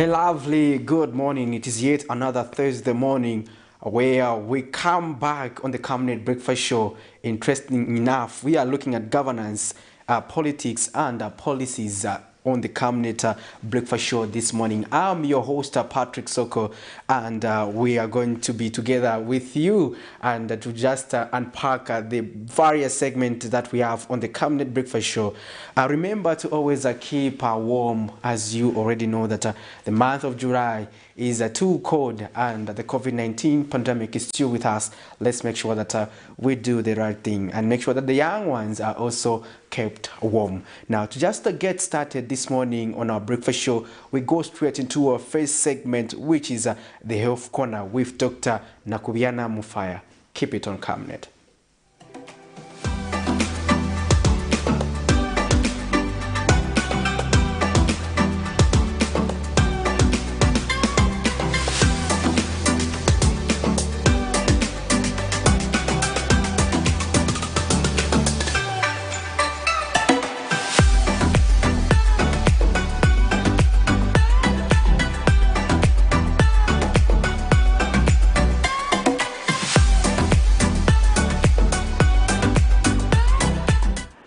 A lovely good morning. It is yet another Thursday morning where we come back on the Camnet Breakfast Show. Interesting enough, we are looking at governance, politics, and policies on the Camnet Breakfast Show this morning. I'm your host, Patrick Soko, and we are going to be together with you and to just unpack the various segments that we have on the Camnet Breakfast Show. Remember to always keep warm, as you already know that the month of July is too cold and the COVID-19 pandemic is still with us. Let's make sure that we do the right thing and make sure that the young ones are also kept warm. Now, to just get started this morning on our breakfast show, we go straight into our first segment, which is the Health Corner with Dr. Nakubiana Mufaya. Keep it on Camnet.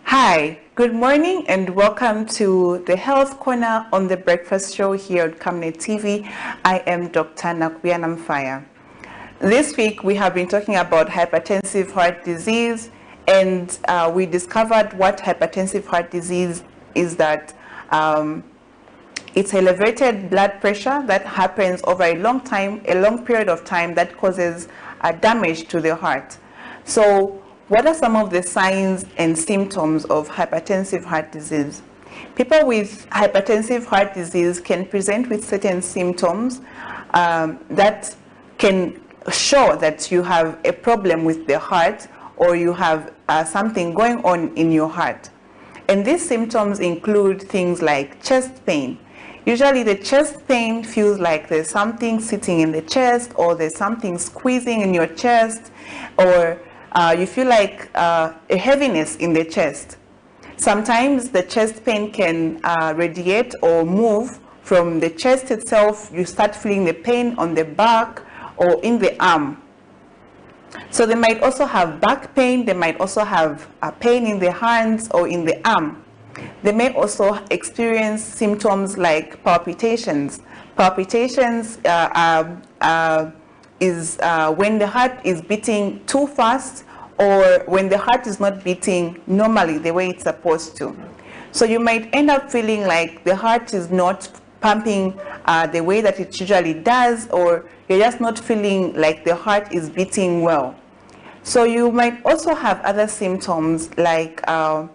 Hi, good morning and welcome to the Health Corner on the Breakfast Show here at Camnet TV. I am Dr. Nakubiana Mufaya. This week we have been talking about hypertensive heart disease, and we discovered what hypertensive heart disease is, that it's elevated blood pressure that happens over a long period of time that causes damage to the heart. So what are some of the signs and symptoms of hypertensive heart disease? People with hypertensive heart disease can present with certain symptoms that can show that you have a problem with the heart, or you have something going on in your heart. And these symptoms include things like chest pain. Usually the chest pain feels like there's something sitting in the chest, or there's something squeezing in your chest, or you feel like a heaviness in the chest. Sometimes the chest pain can radiate or move from the chest itself. You start feeling the pain on the back or in the arm. So they might also have back pain. They might also have pain in the hands or in the arm. They may also experience symptoms like palpitations. Palpitations is when the heart is beating too fast, or when the heart is not beating normally the way it's supposed to. So you might end up feeling like the heart is not pumping the way that it usually does, or you're just not feeling like the heart is beating well. So you might also have other symptoms like a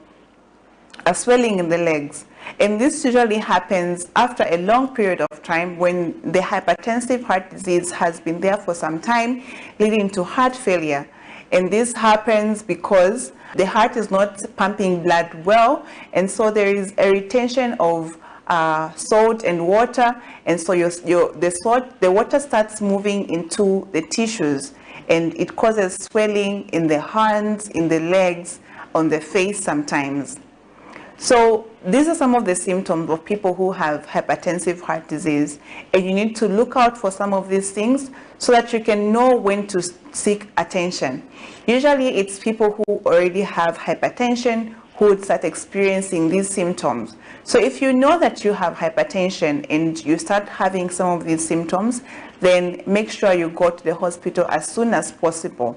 swelling in the legs. And this usually happens after a long period of time, when the hypertensive heart disease has been there for some time, leading to heart failure. And this happens because the heart is not pumping blood well, and so there is a retention of salt and water, and so the water starts moving into the tissues, and it causes swelling in the hands, in the legs, on the face sometimes. So these are some of the symptoms of people who have hypertensive heart disease, and you need to look out for some of these things so that you can know when to seek attention. Usually it's people who already have hypertension who would start experiencing these symptoms. So if you know that you have hypertension and you start having some of these symptoms, then make sure you go to the hospital as soon as possible.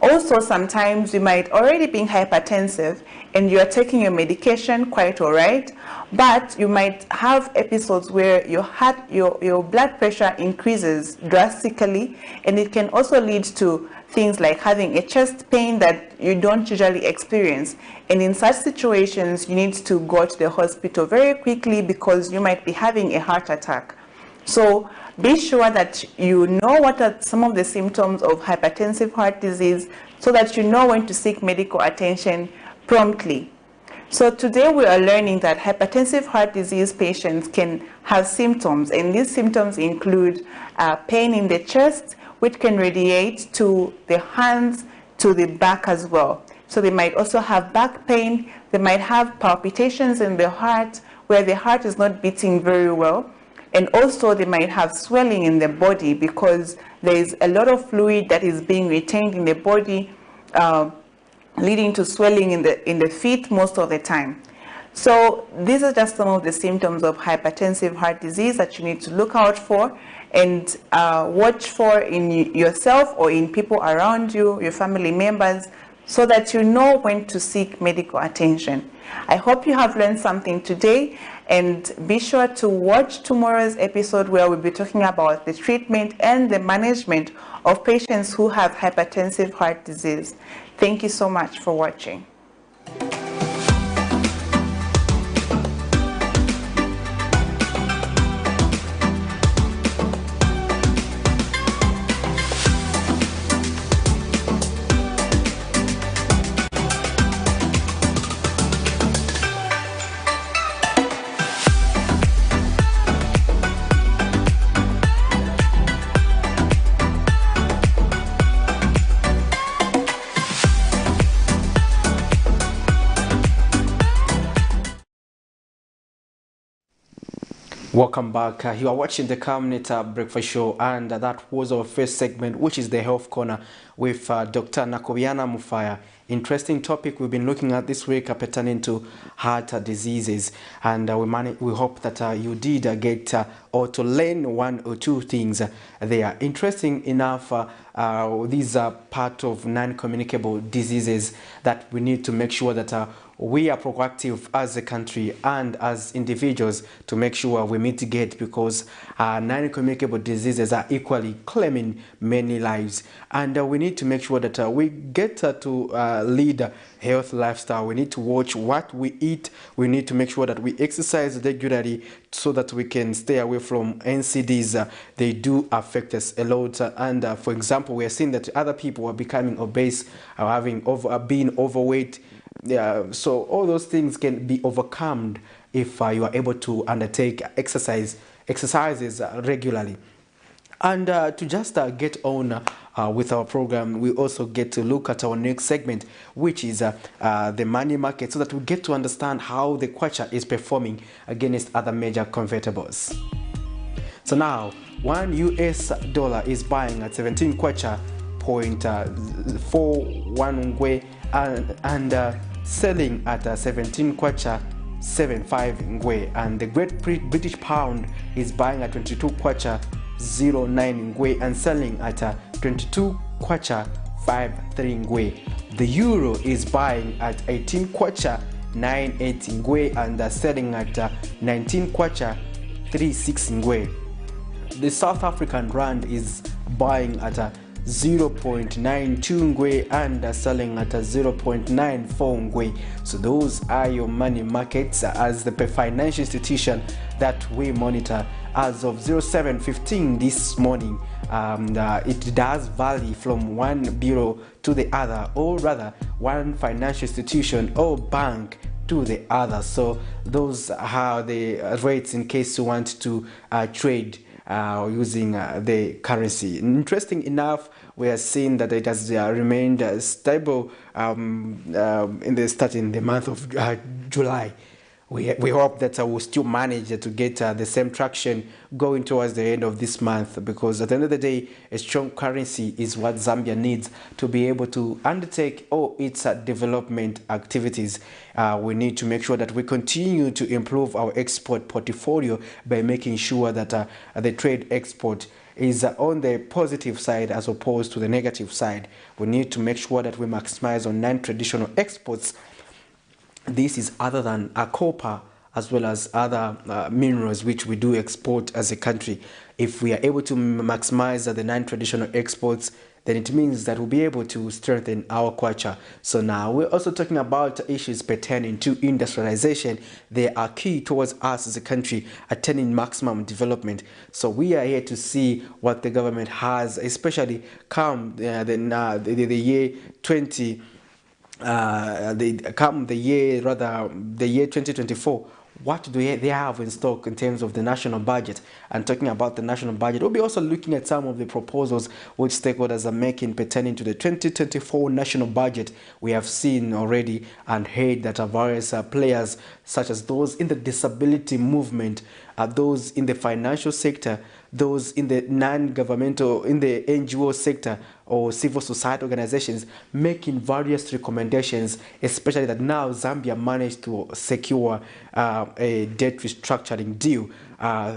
Also, sometimes you might already be hypertensive and you are taking your medication quite all right, but you might have episodes where your blood pressure increases drastically, and it can also lead to things like having a chest pain that you don't usually experience. And in such situations, you need to go to the hospital very quickly because you might be having a heart attack. So be sure that you know what are some of the symptoms of hypertensive heart disease, so that you know when to seek medical attention promptly. So today we are learning that hypertensive heart disease patients can have symptoms, and these symptoms include pain in the chest, which can radiate to the hands, to the back as well. So they might also have back pain. They might have palpitations in the heart, where the heart is not beating very well. And also they might have swelling in the body because there is a lot of fluid that is being retained in the body, leading to swelling in the feet most of the time. So these are just some of the symptoms of hypertensive heart disease that you need to look out for and watch for in yourself or in people around you, your family members, so that you know when to seek medical attention. I hope you have learned something today, and be sure to watch tomorrow's episode where we'll be talking about the treatment and the management of patients who have hypertensive heart disease. Thank you so much for watching. Welcome back. You are watching the Camnet Breakfast Show, and that was our first segment, which is the Health Corner with Dr. Nakobiana Mufaya. Interesting topic we've been looking at this week pertaining to heart diseases, and we hope that you did get or to learn one or two things there. Interesting enough, these are part of non-communicable diseases that we need to make sure that we are proactive as a country and as individuals to make sure we mitigate, because non-communicable diseases are equally claiming many lives, and we need to make sure that we get to lead a health lifestyle. We need to watch what we eat. We need to make sure that we exercise regularly so that we can stay away from NCDs. They do affect us a lot, and for example, we are seeing that other people are becoming obese, are being overweight. Yeah, so all those things can be overcome if you are able to undertake exercises regularly. And to just get on with our program, we also get to look at our next segment, which is the money market, so that we get to understand how the kwacha is performing against other major convertibles. So now, $1 US is buying at 17 kwacha point 41 ngwe, and selling at 17 kwacha 75 ngwe, and the Great British Pound is buying at 22 kwacha 09 ngwe and selling at 22 kwacha 53 ngwe. The euro is buying at 18 kwacha 98 ngwe and selling at 19 kwacha 36 ngwe. The South African rand is buying at 0.92 ngwe and selling at 0.94 ngwe. So those are your money markets as the financial institution that we monitor as of 07:15 this morning. It does vary from one bureau to the other, or rather one financial institution or bank to the other. So those are the rates in case you want to trade using the currency. Interesting enough, we are seeing that it has remained stable starting the month of July. We hope that we'll still manage to get the same traction going towards the end of this month, because at the end of the day, a strong currency is what Zambia needs to be able to undertake all its development activities. We need to make sure that we continue to improve our export portfolio by making sure that the trade export is on the positive side as opposed to the negative side. We need to make sure that we maximize on non-traditional exports. This is other than copper as well as other minerals which we do export as a country. If we are able to maximize the non-traditional exports, then it means that we'll be able to strengthen our kwacha. So now we're also talking about issues pertaining to industrialization. They are key towards us as a country attaining maximum development. So we are here to see what the government has, especially come the year 20. The year 2024, what do they have in stock in terms of the national budget. And talking about the national budget, we'll be also looking at some of the proposals which stakeholders are making pertaining to the 2024 national budget. We have seen already and heard that various players, such as those in the disability movement, those in the financial sector, those in the non-governmental, in the NGO sector or civil society organizations, making various recommendations, especially that now Zambia managed to secure a debt restructuring deal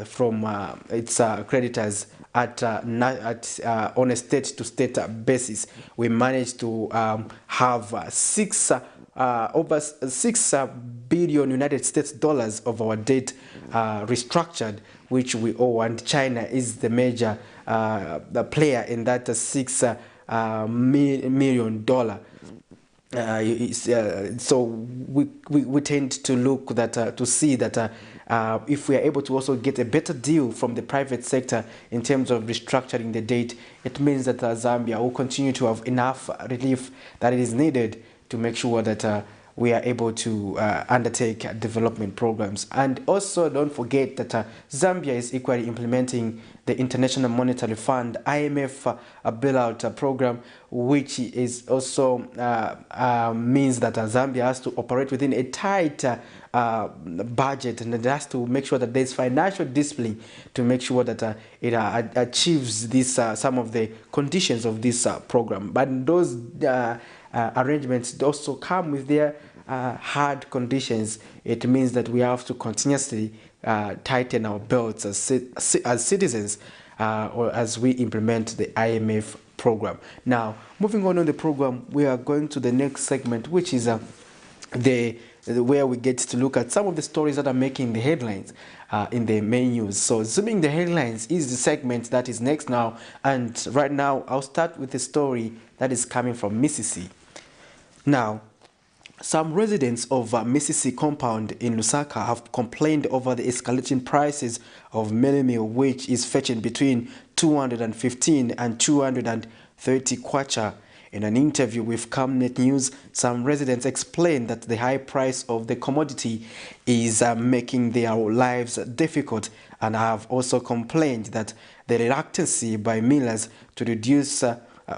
from its creditors on a state-to-state basis. We managed to have over 6 billion United States dollars of our debt restructured, which we owe, and China is the major the player in that $6 million. So we tend to look that to see that if we are able to also get a better deal from the private sector in terms of restructuring the debt, it means that Zambia will continue to have enough relief that it is needed to make sure that we are able to undertake development programs. And also don't forget that Zambia is equally implementing the International Monetary Fund IMF bailout program, which is also means that Zambia has to operate within a tight budget, and it has to make sure that there's financial discipline to make sure that it achieves this some of the conditions of this program. But those arrangements also come with their hard conditions. It means that we have to continuously tighten our belts as citizens or as we implement the IMF program. Now, moving on the program, we are going to the next segment, which is where we get to look at some of the stories that are making the headlines in the main news. So zooming the headlines is the segment that is next now, and right now I'll start with the story that is coming from Mississippi. Now, some residents of Mississippi compound in Lusaka have complained over the escalating prices of meal, which is fetching between 215 and 230 kwacha. In an interview with Camnet News, some residents explained that the high price of the commodity is making their lives difficult, and have also complained that the reluctancy by millers to reduce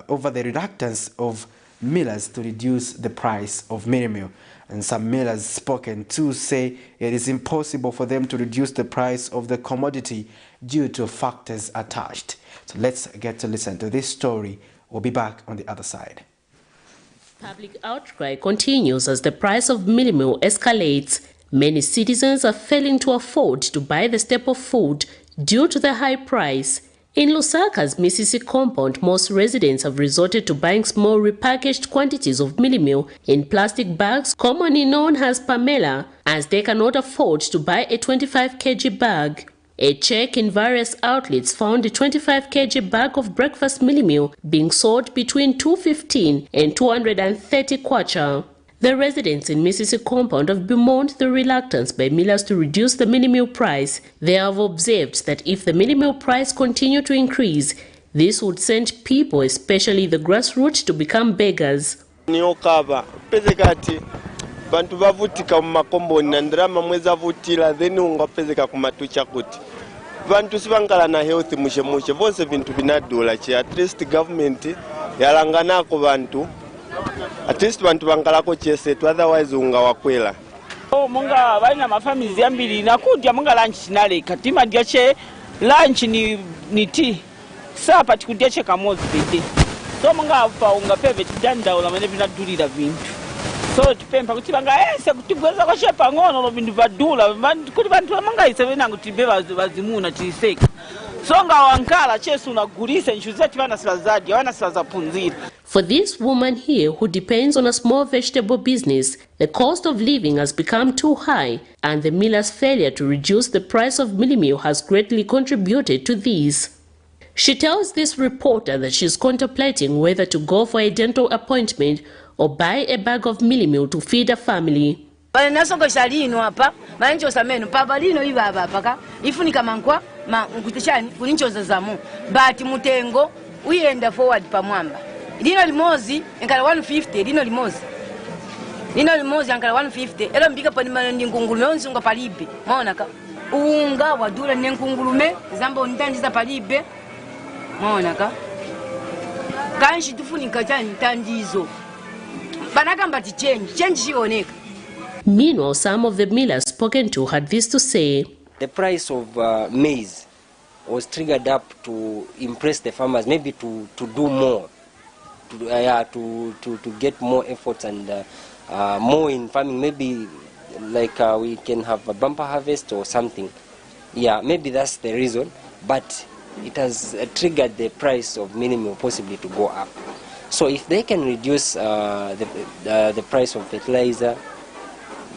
over the reluctance of millers to reduce the price of meal. And some millers spoken to say it is impossible for them to reduce the price of the commodity due to factors attached. So let's get to listen to this story. We'll be back on the other side. Public outcry continues as the price of meal escalates. Many citizens are failing to afford to buy the staple food due to the high price. In Lusaka's Mississippi compound, most residents have resorted to buying small repackaged quantities of meal in plastic bags, commonly known as pamela, as they cannot afford to buy a 25 kg bag. A check in various outlets found a 25 kg bag of breakfast meal being sold between 215 and 230 kwacha. The residents in Mississippi compound have bemoaned the reluctance by millers to reduce the meal price. They have observed that if the meal price continue to increase, this would send people, especially the grassroots, to become beggars. Bantu bavutika mu makomboni na ndrama mweza vutila then ungapezeka kumatucha kuti bantu sibangala na health mushe vose vintu binadula chi at least government yalanganako bantu at least bantu bangalako chesetu otherwise ungawakwela munga baina mafamizi yambili nakudya munga lunch naleka timadya che lunch ni tea sapa tikudya che kamozi bede so munga pa ungapeve tidanda ola mane binadulira vintu. So tipempa kuti bangaese kutibweza kwa shepa ngono no bintu badula kuti bantu mangaise bena kuti bazimuna tiseka so ngawankala chesu unagulisa nshuzeti bana silazadi wana silazapunzira. For this woman here who depends on a small vegetable business, the cost of living has become too high, and the miller's failure to reduce the price of meal has greatly contributed to this. She tells this reporter that she's contemplating whether to go for a dental appointment or buy a bag of meal to feed a family. But mutengo uyenda forward pamwamba lino limozi enkala 150 lino limozi ino limozi ankala 150 elo mbika pani ndi nkungulume onsunga palibe maonaka unga wadula ne nkungulume zamba unitandiza palibe maonaka kanshi tufunika chani tandizo banakamba ti change chioneka. Meanwhile, some of the millers spoken to had this to say. The price of maize was triggered up to impress the farmers, maybe to do more, to get more efforts and more in farming. Maybe like we can have a bumper harvest or something. Yeah, maybe that's the reason. But it has triggered the price of minimum possibly to go up. So if they can reduce the price of fertilizer,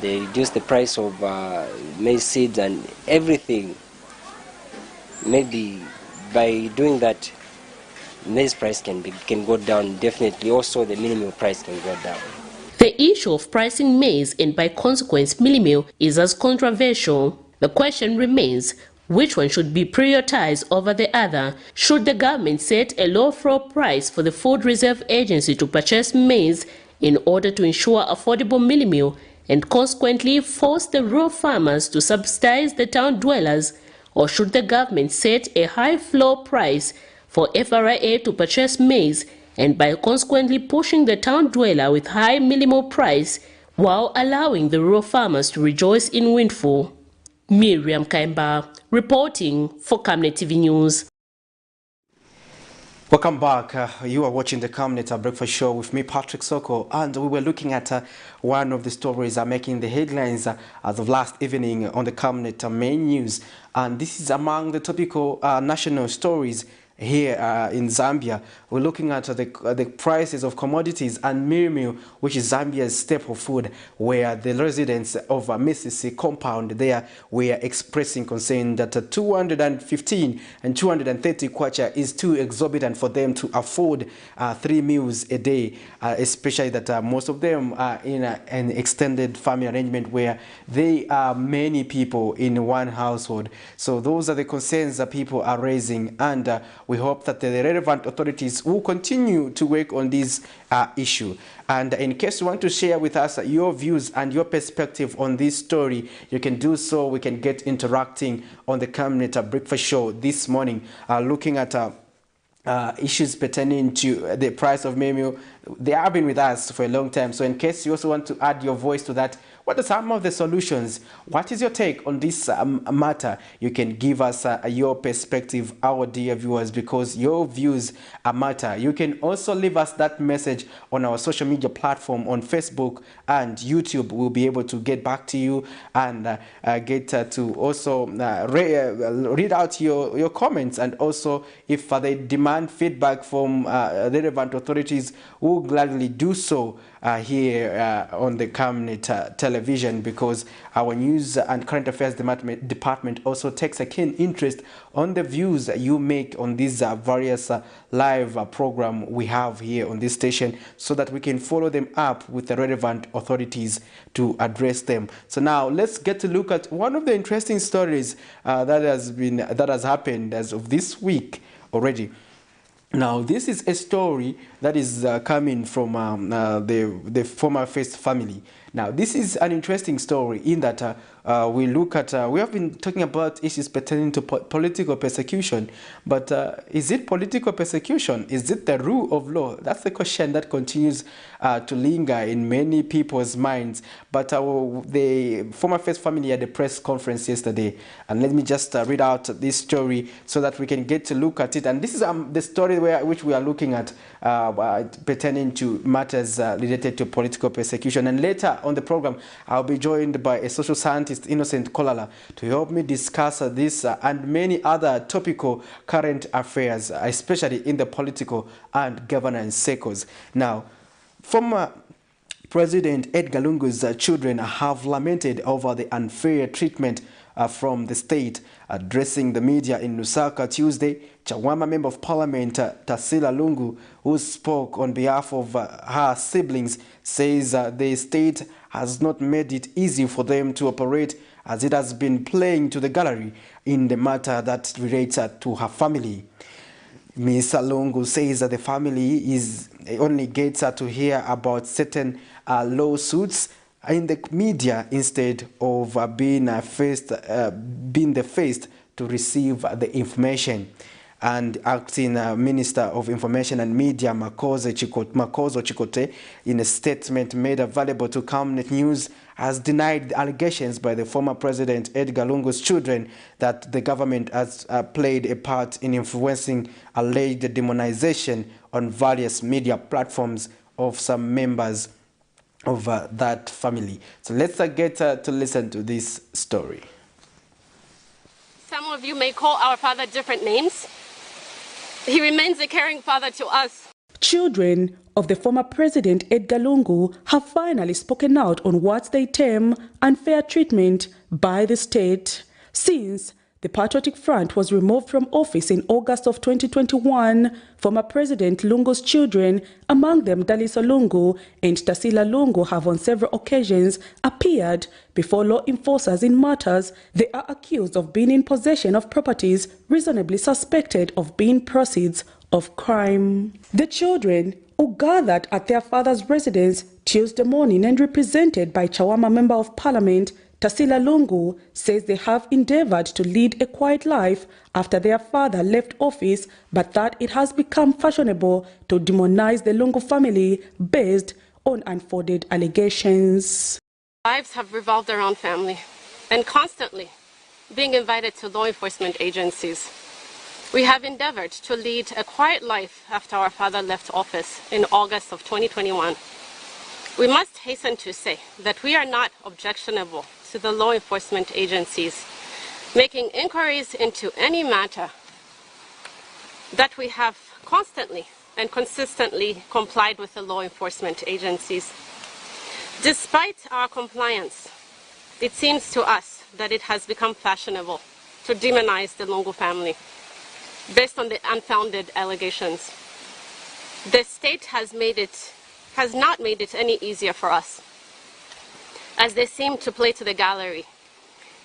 they reduce the price of maize seeds and everything. Maybe by doing that, maize price can go down. Definitely, also the minimum price can go down. The issue of pricing maize and by consequence mealie meal is as controversial. The question remains, which one should be prioritized over the other? Should the government set a low floor price for the Food Reserve Agency to purchase maize in order to ensure affordable mealie meal and consequently force the rural farmers to subsidize the town dwellers? Or should the government set a high floor price for FRA to purchase maize and by consequently pushing the town dweller with high minimal price while allowing the rural farmers to rejoice in windfall? Miriam Kaimba reporting for Camnet TV News. Welcome back. You are watching the Camnet Breakfast Show with me, Patrick Soko, and we were looking at one of the stories making the headlines as of last evening on the Camnet main news. And this is among the topical national stories here in Zambia. We're looking at the prices of commodities and mealie meal, which is Zambia's staple food, where the residents of Mississippi compound there were expressing concern that 215 and 230 kwacha is too exorbitant for them to afford 3 meals a day, especially that most of them are in an extended family arrangement where they are many people in one household. So those are the concerns that people are raising, and we hope that the relevant authorities will continue to work on this issue. And in case you want to share with us your views and your perspective on this story, you can do so. We can get interacting on the Camnet Breakfast Show this morning, looking at issues pertaining to the price of mealie meal. They have been with us for a long time. So in case you also want to add your voice to that, what are some of the solutions? What is your take on this matter? You can give us your perspective, our dear viewers, because your views matter. You can also leave us that message on our social media platform on Facebook and YouTube. We'll be able to get back to you and get to also read out your comments. And also, if they demand feedback from relevant authorities, we'll gladly do so here on the Camnet television, because our news and current affairs department also takes a keen interest on the views that you make on these various live program we have here on this station, so that we can follow them up with the relevant authorities to address them. So now let's get to look at one of the interesting stories that has happened as of this week already. Now, this is a story that is coming from the former First family. Now, this is an interesting story in that we look at, we have been talking about issues pertaining to political persecution, but is it political persecution? Is it the rule of law? That's the question that continues to linger in many people's minds. But the former First family had a press conference yesterday, and let me just read out this story so that we can get to look at it. And this is the story which we are looking at pertaining to matters related to political persecution. And later on the program, I'll be joined by a social scientist, Innocent Kolala, to help me discuss this and many other topical current affairs, especially in the political and governance circles. Now, former President Edgar Lungu's children have lamented over the unfair treatment from the state. Addressing the media in Lusaka Tuesday, Chawama Member of Parliament Tasila Lungu, who spoke on behalf of her siblings, says the state has not made it easy for them to operate, as it has been playing to the gallery in the matter that relates to her family. Ms. Lungu says that the family only gets to hear about certain lawsuits in the media instead of being the first to receive the information. And acting Minister of Information and Media, Makozo Chikote, in a statement made available to Camnet News, has denied the allegations by the former President Edgar Lungu's children that the government has played a part in influencing alleged demonization on various media platforms of some members of that family. So let's get to listen to this story. Some of you may call our father different names. He remains a caring father to us. Children of the former President Edgar Lungu have finally spoken out on what they term unfair treatment by the state. Since the Patriotic Front was removed from office in August of 2021, former President Lungu's children, among them Daliso Lungu and Tasila Lungu, have on several occasions appeared before law enforcers in matters they are accused of being in possession of properties reasonably suspected of being proceeds of crime. The children, who gathered at their father's residence Tuesday morning and represented by Chawama Member of Parliament Tasila Lungu, says they have endeavored to lead a quiet life after their father left office, but that it has become fashionable to demonize the Lungu family based on unfounded allegations. Lives have revolved around family and constantly being invited to law enforcement agencies. We have endeavored to lead a quiet life after our father left office in August of 2021. We must hasten to say that we are not objectionable to the law enforcement agencies making inquiries into any matter, that we have constantly and consistently complied with the law enforcement agencies. Despite our compliance, it seems to us that it has become fashionable to demonize the Lungu family based on the unfounded allegations. The state has not made it any easier for us, as they seem to play to the gallery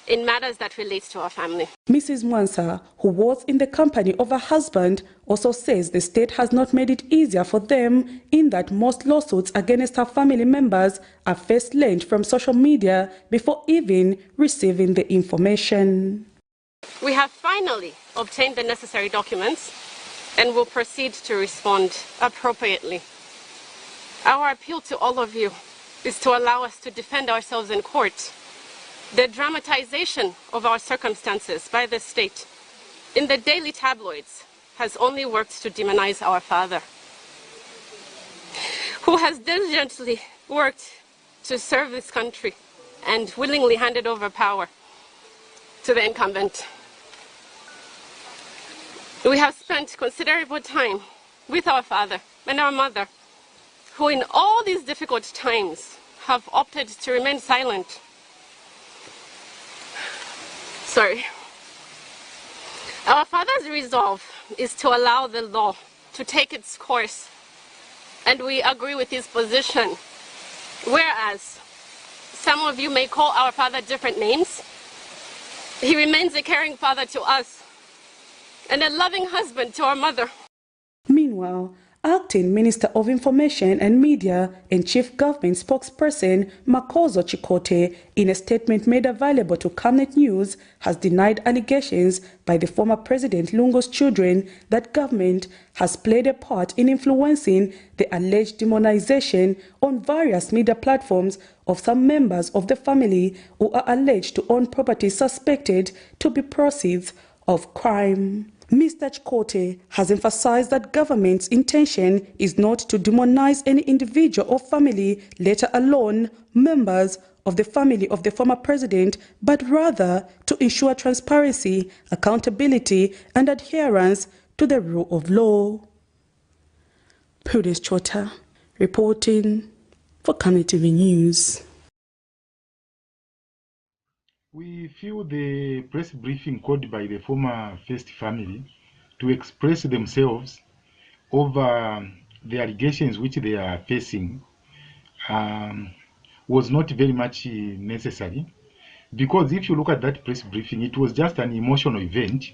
in matters that relate to our family. Mrs. Mwansa, who was in the company of her husband, also says the state has not made it easier for them, in that most lawsuits against her family members are first learned from social media before even receiving the information. We have finally obtained the necessary documents and will proceed to respond appropriately. Our appeal to all of you is to allow us to defend ourselves in court. The dramatization of our circumstances by the state in the daily tabloids has only worked to demonize our father, who has diligently worked to serve this country and willingly handed over power to the incumbent. We have spent considerable time with our father and our mother, who in all these difficult times have opted to remain silent. Sorry. Our father's resolve is to allow the law to take its course, and we agree with his position. Whereas some of you may call our father different names, he remains a caring father to us and a loving husband to our mother. Meanwhile, Acting Minister of Information and Media and Chief Government Spokesperson Makozo Chikote, in a statement made available to Camnet News, has denied allegations by the former President Lungu's children that government has played a part in influencing the alleged demonization on various media platforms of some members of the family who are alleged to own property suspected to be proceeds of crime. Mr. Chikote has emphasized that government's intention is not to demonize any individual or family, let alone members of the family of the former president, but rather to ensure transparency, accountability, and adherence to the rule of law. Prudence Chota, reporting for Camnet TV News. We feel the press briefing called by the former First family to express themselves over the allegations which they are facing was not very much necessary, because if you look at that press briefing, it was just an emotional event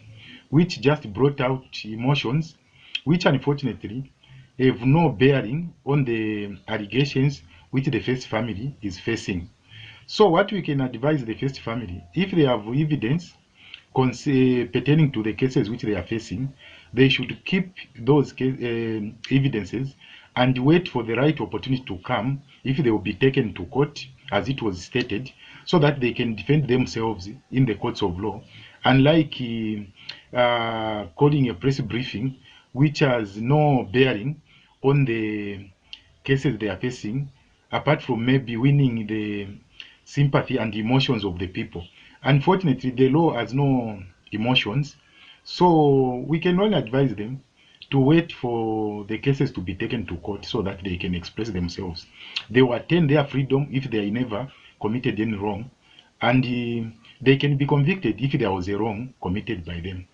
which just brought out emotions which unfortunately have no bearing on the allegations which the first family is facing. So what we can advise the first family, if they have evidence pertaining to the cases which they are facing, they should keep those evidences and wait for the right opportunity to come if they will be taken to court, as it was stated, so that they can defend themselves in the courts of law. Unlike calling a press briefing, which has no bearing on the cases they are facing, apart from maybe winning the sympathy and emotions of the people. Unfortunately, the law has no emotions, so we can only advise them to wait for the cases to be taken to court so that they can express themselves. They will attain their freedom if they never committed any wrong, and they can be convicted if there was a wrong committed by them.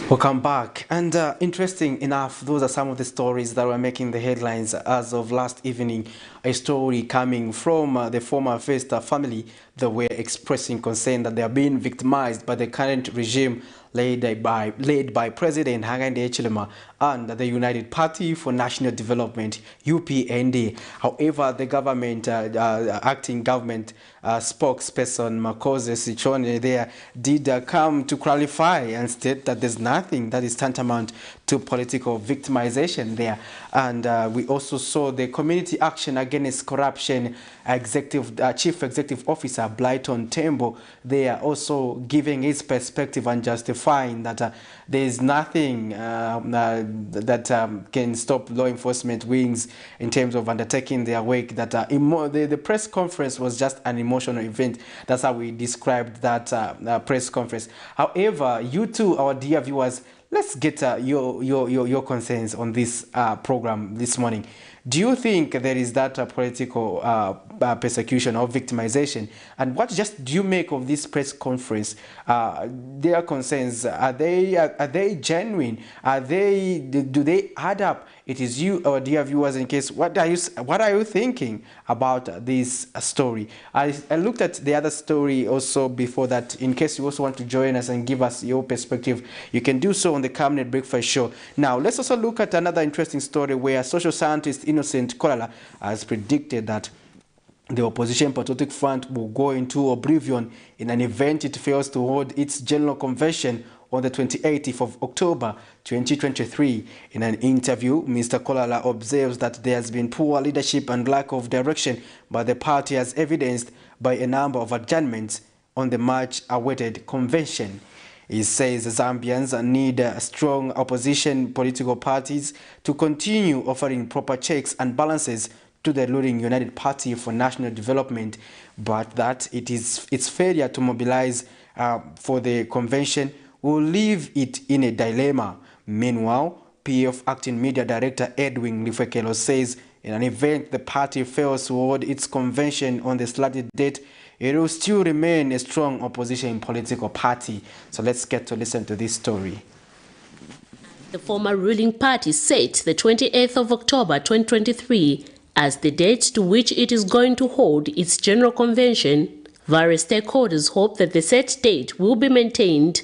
Welcome back. And interesting enough, those are some of the stories that were making the headlines as of last evening. A story coming from the former First family that were expressing concern that they are being victimized by the current regime led by President Hakainde Hichilema and the United Party for National Development, UPND. However, the government, acting government spokesperson Makoze Sichone there did come to clarify and state that there's nothing that is tantamount to political victimization there. And we also saw the Community Action Against Corruption Chief Executive Officer Blyton Tembo there also giving his perspective and justifying that there is nothing that can stop law enforcement wings in terms of undertaking their work. That the press conference was just an emotional event. That's how we described that press conference. However, you two, our dear viewers, let's get your concerns on this program this morning. Do you think there is that political persecution or victimization? And what just do you make of this press conference? Their concerns, are they genuine? Do they add up? It is you, our dear viewers, in case, what are you thinking about this story? I looked at the other story also before that. In case you also want to join us and give us your perspective, you can do so on the Camnet Breakfast Show. Now, let's also look at another interesting story where social scientist Innocent Kolala has predicted that the opposition patriotic front will go into oblivion in an event it fails to hold its general convention on the 28th of October 2023. In an interview, Mr. Kolala observes that there has been poor leadership and lack of direction by the party, as evidenced by a number of adjournments on the much-awaited convention. He says Zambians need strong opposition political parties to continue offering proper checks and balances to the ruling United Party for National Development, but that its failure to mobilize for the convention will leave it in a dilemma. Meanwhile, PF Acting Media Director Edwin Lifwekelo says in an event the party fails to hold its convention on the slotted date, it will still remain a strong opposition political party. So let's get to listen to this story. The former ruling party set the 28th of October 2023 as the date to which it is going to hold its general convention. Various stakeholders hope that the set date will be maintained.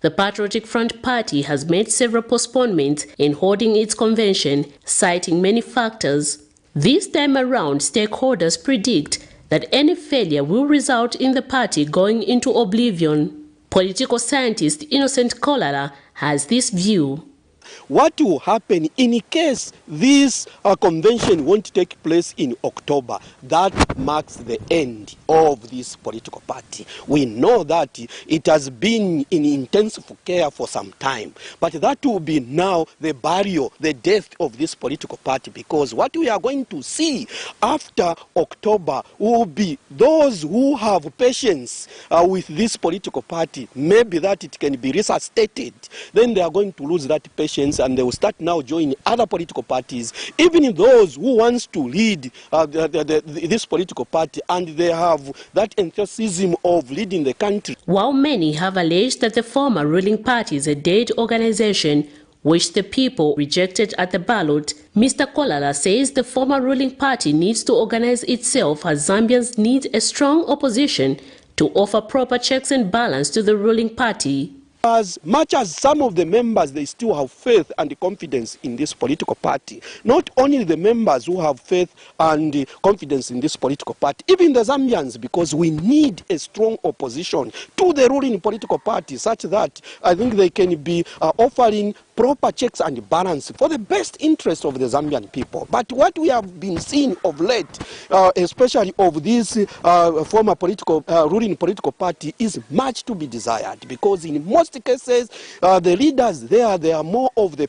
The Patriotic Front Party has made several postponements in holding its convention, citing many factors. This time around, stakeholders predict that any failure will result in the party going into oblivion. Political scientist Innocent Kolala has this view. What will happen in case this convention won't take place in October? That marks the end of this political party. We know that it has been in intensive care for some time, but that will be now the burial, the death of this political party, because what we are going to see after October will be those who have patience with this political party, maybe that it can be resuscitated, then they are going to lose that patience and they will start now joining other political parties, even those who wants to lead this political party, and they have that enthusiasm of leading the country. While many have alleged that the former ruling party is a dead organization which the people rejected at the ballot, Mr. Kolala says the former ruling party needs to organize itself, as Zambians need a strong opposition to offer proper checks and balance to the ruling party. As much as some of the members, they still have faith and confidence in this political party, not only the members who have faith and confidence in this political party, even the Zambians, because we need a strong opposition to the ruling political party such that I think they can be offering proper checks and balance for the best interest of the Zambian people. But what we have been seeing of late, especially of this former ruling political party, is much to be desired, because in most cases, the leaders there, they are more of the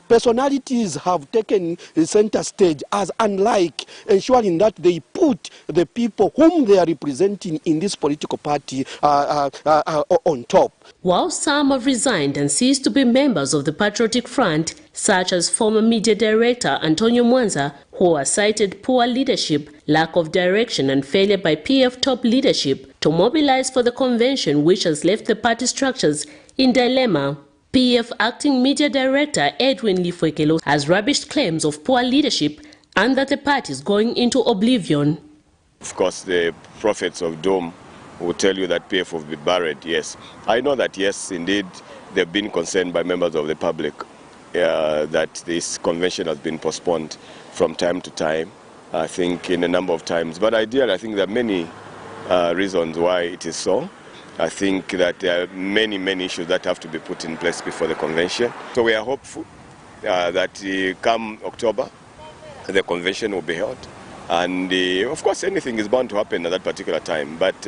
personalities have taken the center stage, as unlike ensuring that they put the people whom they are representing in this political party on top. While some have resigned and ceased to be members of the Patriotic Front, such as former media director Antonio Mwanza, who has cited poor leadership, lack of direction and failure by PF top leadership to mobilize for the convention, which has left the party structures in dilemma. PF acting media director Edwin Lifwekelo has rubbished claims of poor leadership and that the party is going into oblivion. Of course, the prophets of doom will tell you that PF will be buried, yes. I know that, yes, indeed, they've been concerned by members of the public that this convention has been postponed from time to time, I think in a number of times. But ideally, I think there are many reasons why it is so. I think that there are many issues that have to be put in place before the convention. So we are hopeful that come October, the convention will be held. And of course, anything is bound to happen at that particular time. But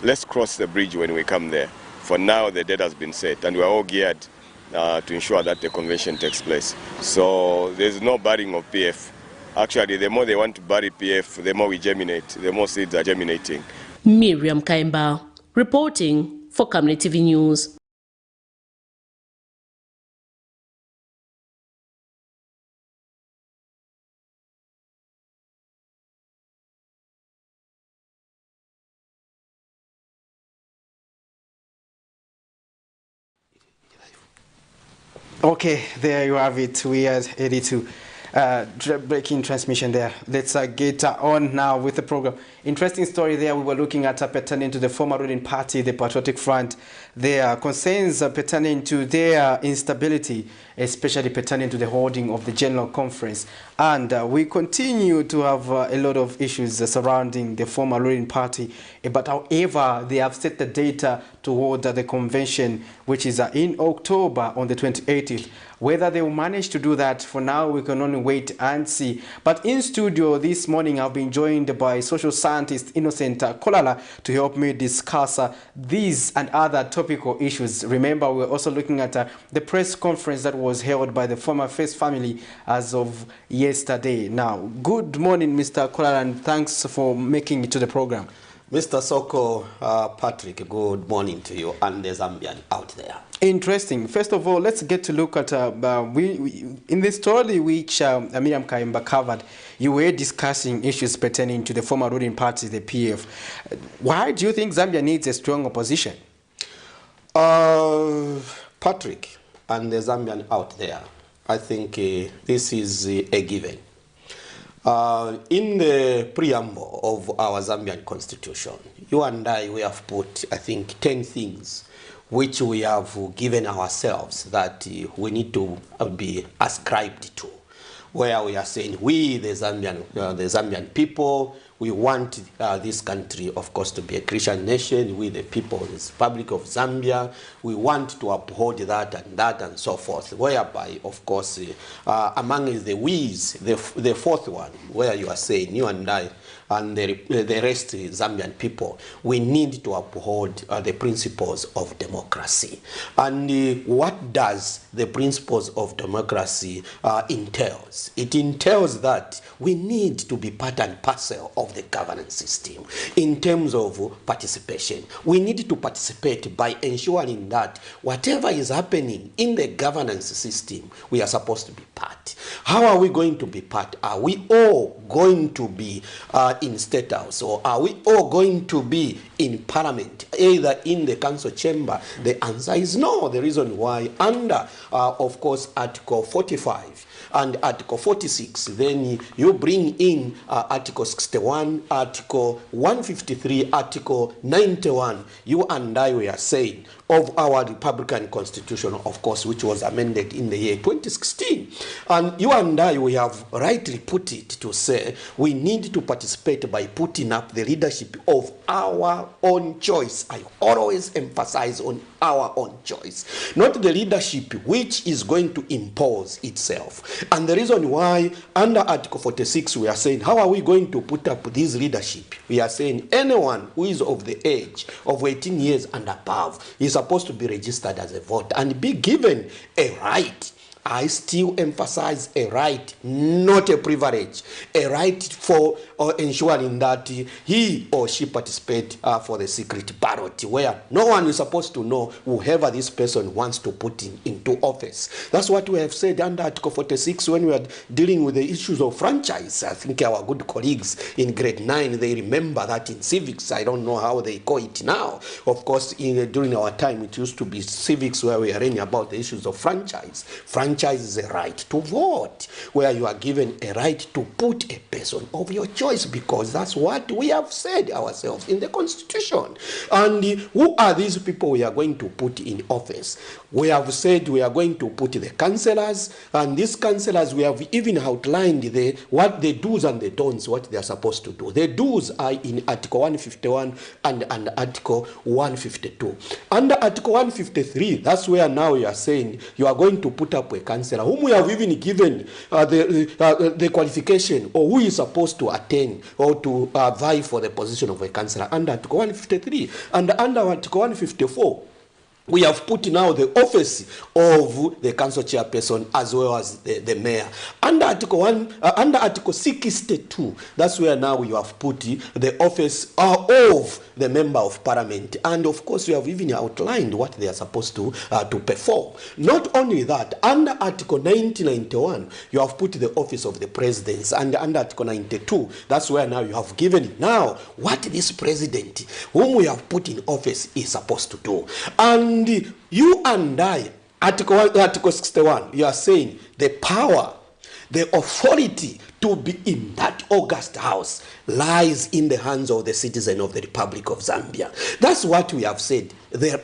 let's cross the bridge when we come there. For now, the date has been set, and we are all geared to ensure that the convention takes place. So there's no burying of PF. Actually, the more they want to bury PF, the more we germinate, the more seeds are germinating. Miriam Kaimba, reporting for Camnet TV News. Okay, there you have it. We are ready to breaking transmission there. Let's get on now with the program. Interesting story there. We were looking at pertaining to the former ruling party, the Patriotic Front. Their concerns pertaining to their instability, especially pertaining to the holding of the General Conference. And we continue to have a lot of issues surrounding the former ruling party. But however, they have set the date to hold the convention, which is in October on the 28th. Whether they will manage to do that, for now, we can only wait and see. But in studio this morning, I've been joined by social scientist Innocent Kolala to help me discuss these and other topical issues. Remember, we're also looking at the press conference that was held by the former First family as of yesterday. Now, good morning, Mr. Kolala, and thanks for making it to the program. Mr. Soko, Patrick, good morning to you and the Zambian out there. Interesting. First of all, let's get to look at in the story which Miriam Kaimba covered, you were discussing issues pertaining to the former ruling party, the PF. Why do you think Zambia needs a strong opposition? Patrick and the Zambian out there, I think this is a given. In the preamble of our Zambian constitution, you and I, we have put, I think, 10 things which we have given ourselves that we need to be ascribed to, where we are saying we, the Zambian people, we want this country, of course, to be a Christian nation. We, the people, the Republic of Zambia, we want to uphold that and so forth. Whereby, of course, among the we's, the fourth one, where you are saying, you and I, and the rest Zambian people, we need to uphold the principles of democracy. And what does the principles of democracy entails? It entails that we need to be part and parcel of the governance system in terms of participation. We need to participate by ensuring that whatever is happening in the governance system, we are supposed to be part. How are we going to be part? Are we all going to be in State House, or are we all going to be in Parliament, either in the council chamber? The answer is no. The reason why, under, of course, Article 45 and Article 46, then you bring in Article 61, Article 153, Article 91. You and I were saying of our Republican Constitution, of course, which was amended in the year 2016. And you and I, we have rightly put it to say we need to participate by putting up the leadership of our own choice. I always emphasize on our own choice, not the leadership which is going to impose itself. And the reason why under Article 46 we are saying, how are we going to put up this leadership? We are saying anyone who is of the age of 18 years and above is supposed to be registered as a voter and be given a right. I still emphasize a right, not a privilege. A right for ensuring that he or she participate for the secret ballot, where no one is supposed to know whoever this person wants to put into office. That's what we have said under Article 46 when we are dealing with the issues of franchise. I think our good colleagues in grade 9, they remember that in civics. I don't know how they call it now. Of course, during our time, it used to be civics where we are learning about the issues of franchise. Franchise is a right to vote, where you are given a right to put a person of your choice, because that's what we have said ourselves in the Constitution. And who are these people we are going to put in office? We have said we are going to put the councillors, and these councillors, we have even outlined what the do's and the don'ts, what they are supposed to do. The do's are in Article 151 and Article 152. Under Article 153, that's where now you are saying you are going to put up a councillor whom we have even given the qualification, or who is supposed to attain or to vie for the position of a councillor under Article 153. And under Article 154, we have put now the office of the council chairperson as well as the mayor. Under Article 62, that's where now you have put the office of the member of parliament. And of course, you have even outlined what they are supposed to perform. Not only that, under Article 91, you have put the office of the presidents. And under Article 92, that's where now you have given now what this president, whom we have put in office, is supposed to do. And you and I, Article 61, you are saying the power, the authority to be in that august house lies in the hands of the citizen of the Republic of Zambia. That's what we have said. The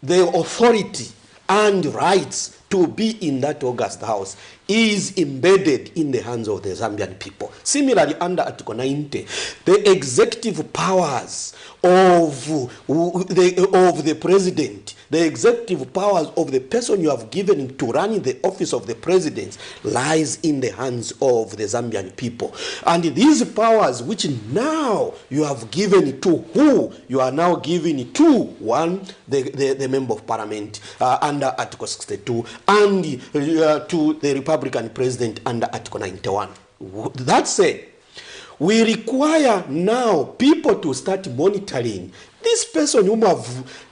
authority and rights to be in that august house is embedded in the hands of the Zambian people. Similarly, under Article 90, the executive powers of the president, the executive powers of the person you have given to run the office of the president lies in the hands of the Zambian people. And these powers which now you have given to who? You are now giving to one, the member of parliament under Article 62, and to the Republican president under Article 91. That said, we require now people to start monitoring this person whom have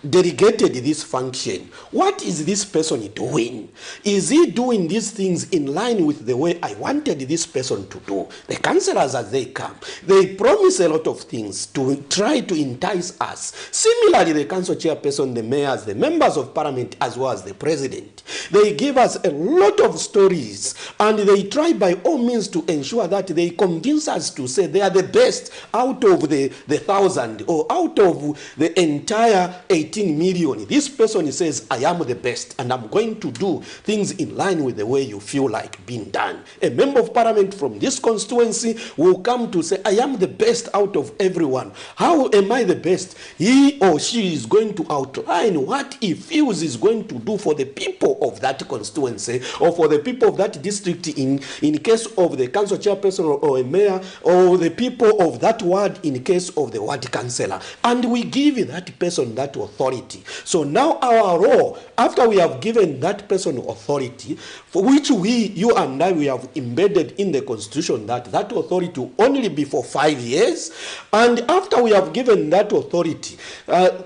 delegated this function. What is this person doing? Is he doing these things in line with the way I wanted this person to do? The councillors, as they come, they promise a lot of things to try to entice us. Similarly, the council chairperson, the mayors, the members of parliament, as well as the president, they give us a lot of stories, and they try by all means to ensure that they convince us to say they are the best out of the 1,000 or out of the entire 18 million. This person says, I am the best and I'm going to do things in line with the way you feel like being done. A member of parliament from this constituency will come to say, I am the best out of everyone. How am I the best? He or she is going to outline what he feels is going to do for the people of that constituency or for the people of that district in case of the council chairperson or a mayor, or the people of that ward in case of the ward councillor. And we give that person that authority. So now our role, after we have given that person authority, for which you and I, we have embedded in the constitution that authority will only be for 5 years. And after we have given that authority,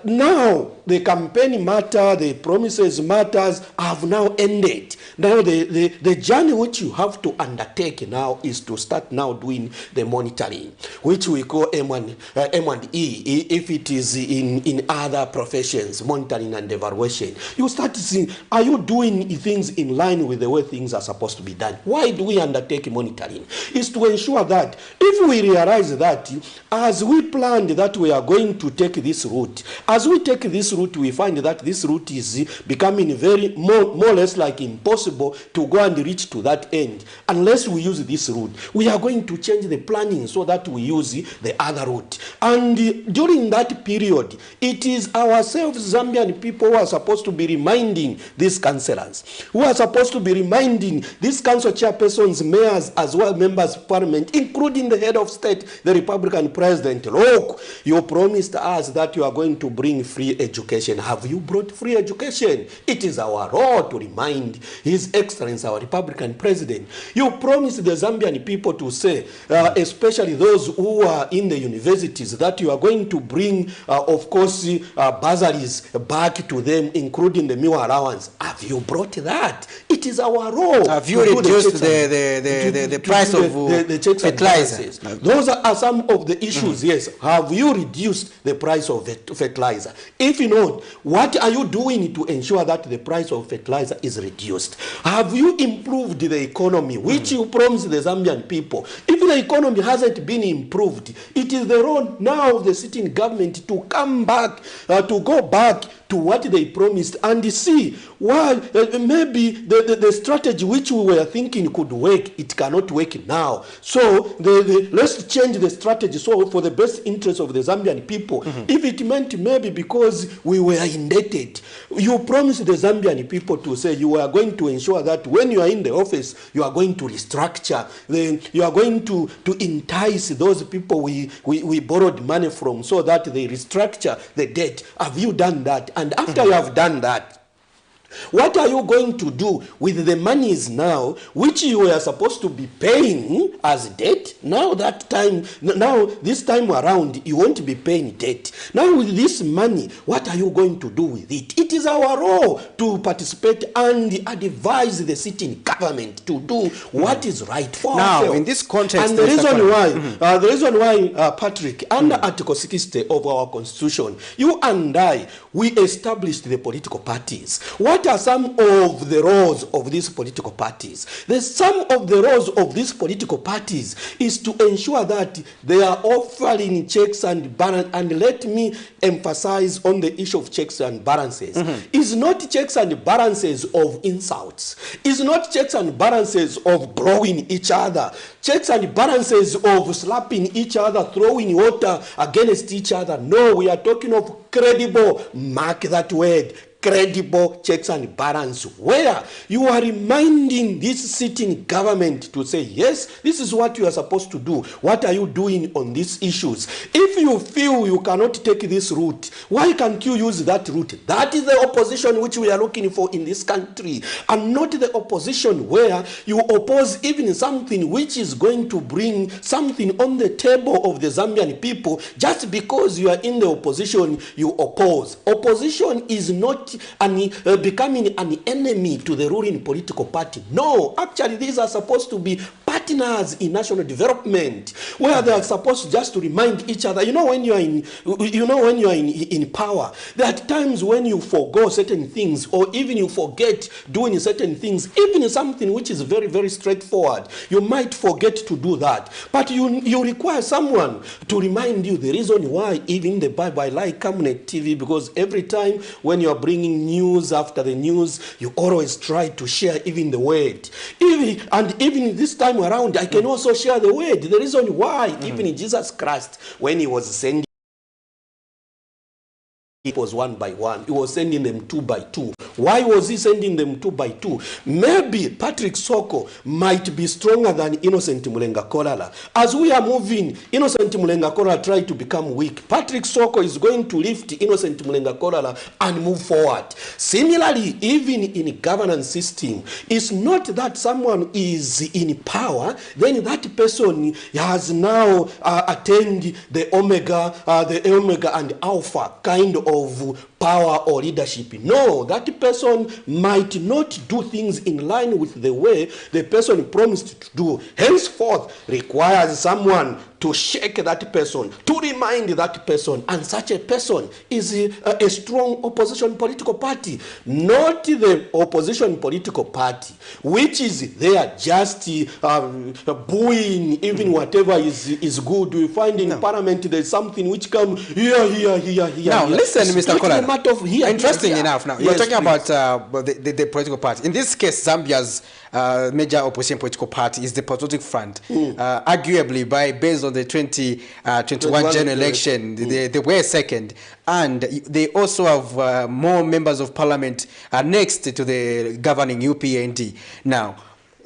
now the campaign matter, the promises matters have now ended. Now the journey which you have to undertake now is to start now doing the monitoring, which we call M&E. If it is in other professions, monitoring and evaluation, you start seeing, are you doing things in line with the way things are supposed to be done? Why do we undertake monitoring? It's to ensure that if we realize that as we planned that we are going to take this route, as we take this route, we find that this route is becoming very more or less like impossible to go and reach to that end. Unless we use this route, we are going to change the planning so that we use the other route. And during that period, it is ourselves, Zambian people, who are supposed to be reminding these councillors, who are supposed to be reminding these council chairpersons, mayors, as well members of parliament, including the head of state, the Republican president. Look, you promised us that you are going to bring free education. Have you brought free education? It is our role to remind His Excellency, our Republican president. You promised the Zambian people to say, especially those who are in the universities, that you are going to bring, of course, bursaries back to them, including the meal allowance. Have you brought that? It is our role. Have you reduced the price of the fertilizer? Those are some of the issues, yes. Have you reduced the price of fertilizer? If not, what are you doing to ensure that the price of fertilizer is reduced? Have you improved the economy, which you promised the Zambian people? If the economy hasn't been improved, it is the role now of the sitting government to come back, to go back to what they promised and see why maybe the strategy which we were thinking could work, it cannot work now. So let's change the strategy so for the best interest of the Zambian people. If it meant maybe because we were indebted, you promised the Zambian people to say you are going to ensure that when you are in the office, you are going to restructure, then you are going to entice those people we borrowed money from so that they restructure the debt. Have you done that? And after you have done that, what are you going to do with the monies now which you were supposed to be paying as debt? Now this time around, you won't be paying debt. Now with this money, what are you going to do with it? It is our role to participate and advise the sitting government to do what is right for now ourselves. in this context. And the reason why, Patrick, under Article 60 of our Constitution, you and I, we established the political parties. What are some of the roles of these political parties? Some of the roles of these political parties is to ensure that they are offering checks and balances. And let me emphasize on the issue of checks and balances. It's not checks and balances of insults. It's not checks and balances of blowing each other. Checks and balances of slapping each other, throwing water against each other. No, we are talking of credible, mark that word, credible checks and balance, where you are reminding this sitting government to say, yes, this is what you are supposed to do. What are you doing on these issues? If you feel you cannot take this route, why can't you use that route? That is the opposition which we are looking for in this country, and not the opposition where you oppose even something which is going to bring something on the table of the Zambian people. Just because you are in the opposition, you oppose. Opposition is not becoming an enemy to the ruling political party. No, actually these are supposed to be partners in national development, where they are supposed just to remind each other. When you are in power, there are times when you forgo certain things, or even you forget doing certain things, even something which is very, very straightforward. You might forget to do that, but you require someone to remind you. The reason why even the Bible, I like Camnet TV, because every time when you are bringing news after the news, you always try to share even the word. Even this time around, I can also share the word. The reason why, even Jesus Christ, when he was sending was one by one, he was sending them 2 by 2. Why was he sending them 2 by 2? Maybe Patrick Soko might be stronger than Innocent Mulenga Kolala. As we are moving, Innocent Mulenga Kolala tried to become weak. Patrick Soko is going to lift Innocent Mulenga Kolala and move forward. Similarly, even in governance system, it's not that someone is in power, then that person has now attained the omega and alpha kind of power or leadership. No, that person might not do things in line with the way the person promised to do. Henceforth, requires someone to shake that person, to remind that person, and such a person is a strong opposition political party, not the opposition political party, which is there just booing even whatever is good. We find in Parliament there's something which comes here. Now, listen, Mr. Kola. Interesting here. Enough. Now, Yes, you're talking please. about the political party. In this case, Zambia's major opposition political party is the Patriotic Front. Arguably, based on the 2021 general election, they were second, and they also have more members of parliament next to the governing UPND. Now,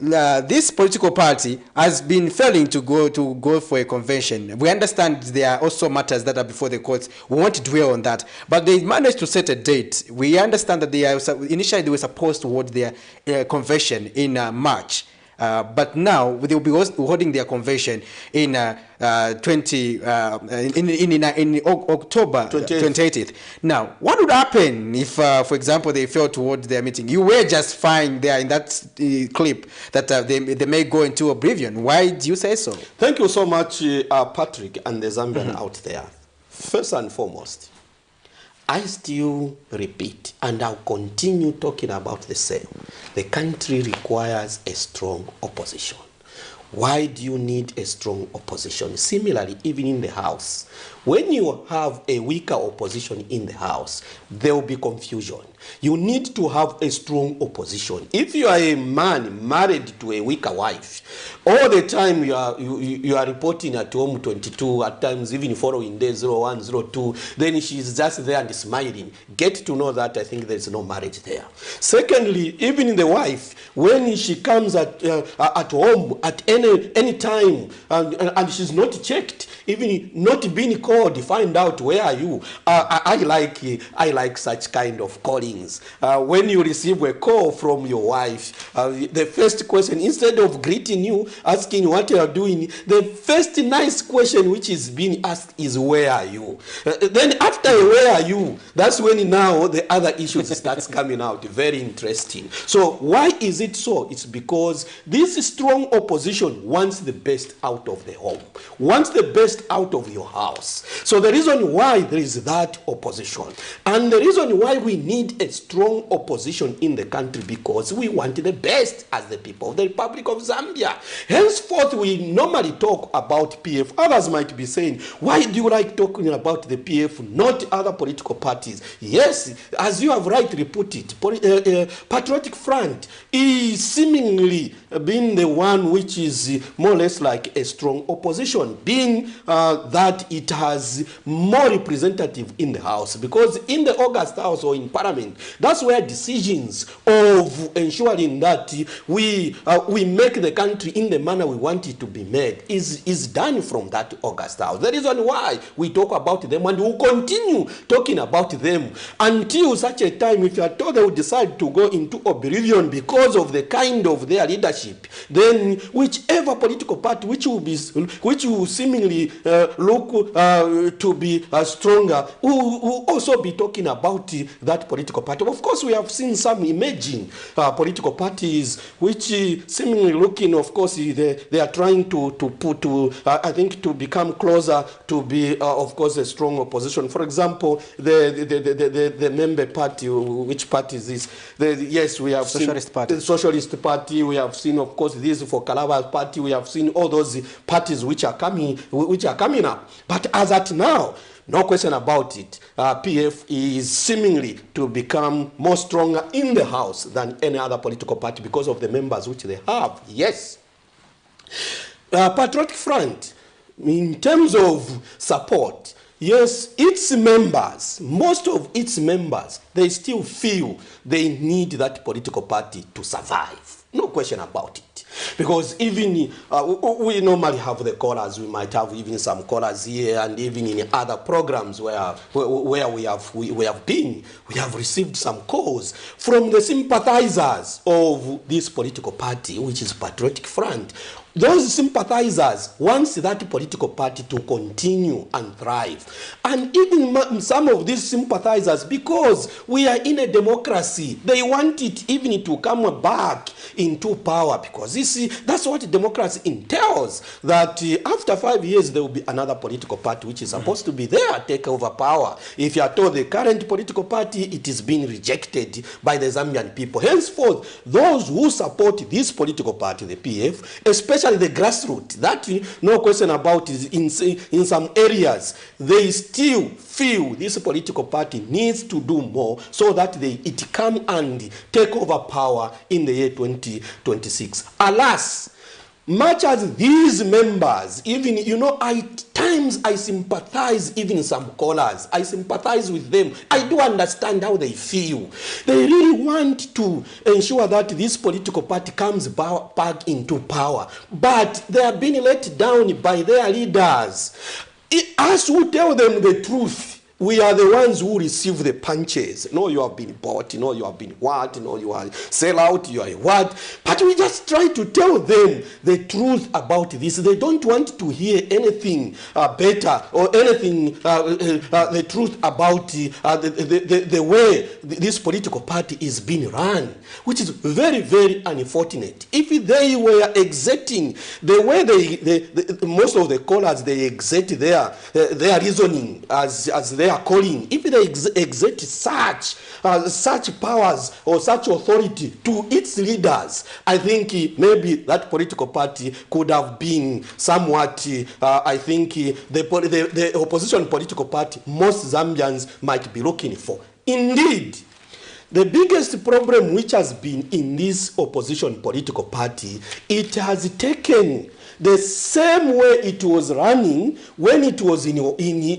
this political party has been failing to go for a convention. We understand there are also matters that are before the courts. We won't dwell on that, but they managed to set a date. We understand that initially they were supposed to hold their convention in March. But now they will be holding their convention in October 28th. Now, what would happen if, for example, they failed to hold their meeting? You were just fine there in that clip that they may go into oblivion. Why do you say so? Thank you so much, Patrick, and the Zambian out there. First and foremost, I still repeat, and I'll continue talking about the same. The country requires a strong opposition. Why do you need a strong opposition? Similarly, even in the House, when you have a weaker opposition in the House, there will be confusion. You need to have a strong opposition. If you are a man married to a weaker wife, all the time you are reporting at home 22, at times even following day 01, 02, then she's just there and smiling. Get to know that I think there is no marriage there. Secondly, even in the wife, when she comes at home at any time and she's not checked, even not being called to find out where are you. I like such kind of callings. When you receive a call from your wife, the first question, instead of greeting you, asking what you are doing, the first nice question which is being asked is where are you? Then after where are you, that's when now the other issues starts coming out. Very interesting. So why is it so? It's because this strong opposition wants the best out of the home, wants the best out of your house. So the reason why there is that opposition, and the reason why we need a strong opposition in the country, because we want the best as the people of the Republic of Zambia. Henceforth, we normally talk about PF. Others might be saying, why do you like talking about the PF, not other political parties? Yes, as you have rightly put it, Patriotic Front is seemingly being the one which is more or less like a strong opposition, being that it has more representative in the House, because in the August House or in Parliament, that's where decisions of ensuring that we make the country in the manner we want it to be made is done from that August House. The reason why we talk about them, and we'll continue talking about them until such a time, if you are told they will decide to go into oblivion because of the kind of their leadership, then whichever political party which will seemingly look to be stronger will also be talking about that political party. Of course, we have seen some emerging political parties which seemingly looking, of course, they are trying to I think to become closer to be, of course, a strong opposition. For example, the member party, which party is this? Yes, we have Socialist Party. The Socialist Party. We have seen, of course, this for Calabar Party. We have seen all those parties which are coming up. But as at now, no question about it, PF is seemingly to become more stronger in the House than any other political party because of the members which they have. Yes. Patriotic Front, in terms of support, yes, its members, most of its members, they still feel they need that political party to survive. No question about it. Because even we normally have the callers, we might have even some callers here, and even in other programs where we have received some calls from the sympathizers of this political party, which is Patriotic Front, those sympathizers wants that political party to continue and thrive. And even some of these sympathizers, because we are in a democracy, they want it even to come back into power, because that's what democracy entails, that after 5 years there will be another political party which is supposed to be there, take over power. If you are told the current political party, it is being rejected by the Zambian people. Henceforth, those who support this political party, the PF, especially the grassroots, that no question about is in some areas, they still feel this political party needs to do more so that it come and take over power in the year 2026. Alas, much as these members, even, at times I sympathize, even some callers, I sympathize with them. I do understand how they feel. They really want to ensure that this political party comes back into power. But they are being let down by their leaders. Us who tell them the truth, we are the ones who receive the punches. No, you have been bought. No, you have been what? No, you are sell out. You are what? But we just try to tell them the truth about this. They don't want to hear anything better or anything, the truth about the way this political party is being run, which is very, very unfortunate. If they were exiting the way most of the callers, they exit their reasoning as they are calling, if they exert such powers or such authority to its leaders, I think maybe that political party could have been somewhat, I think the opposition political party most Zambians might be looking for. Indeed, the biggest problem which has been in this opposition political party, it has taken the same way it was running when it was in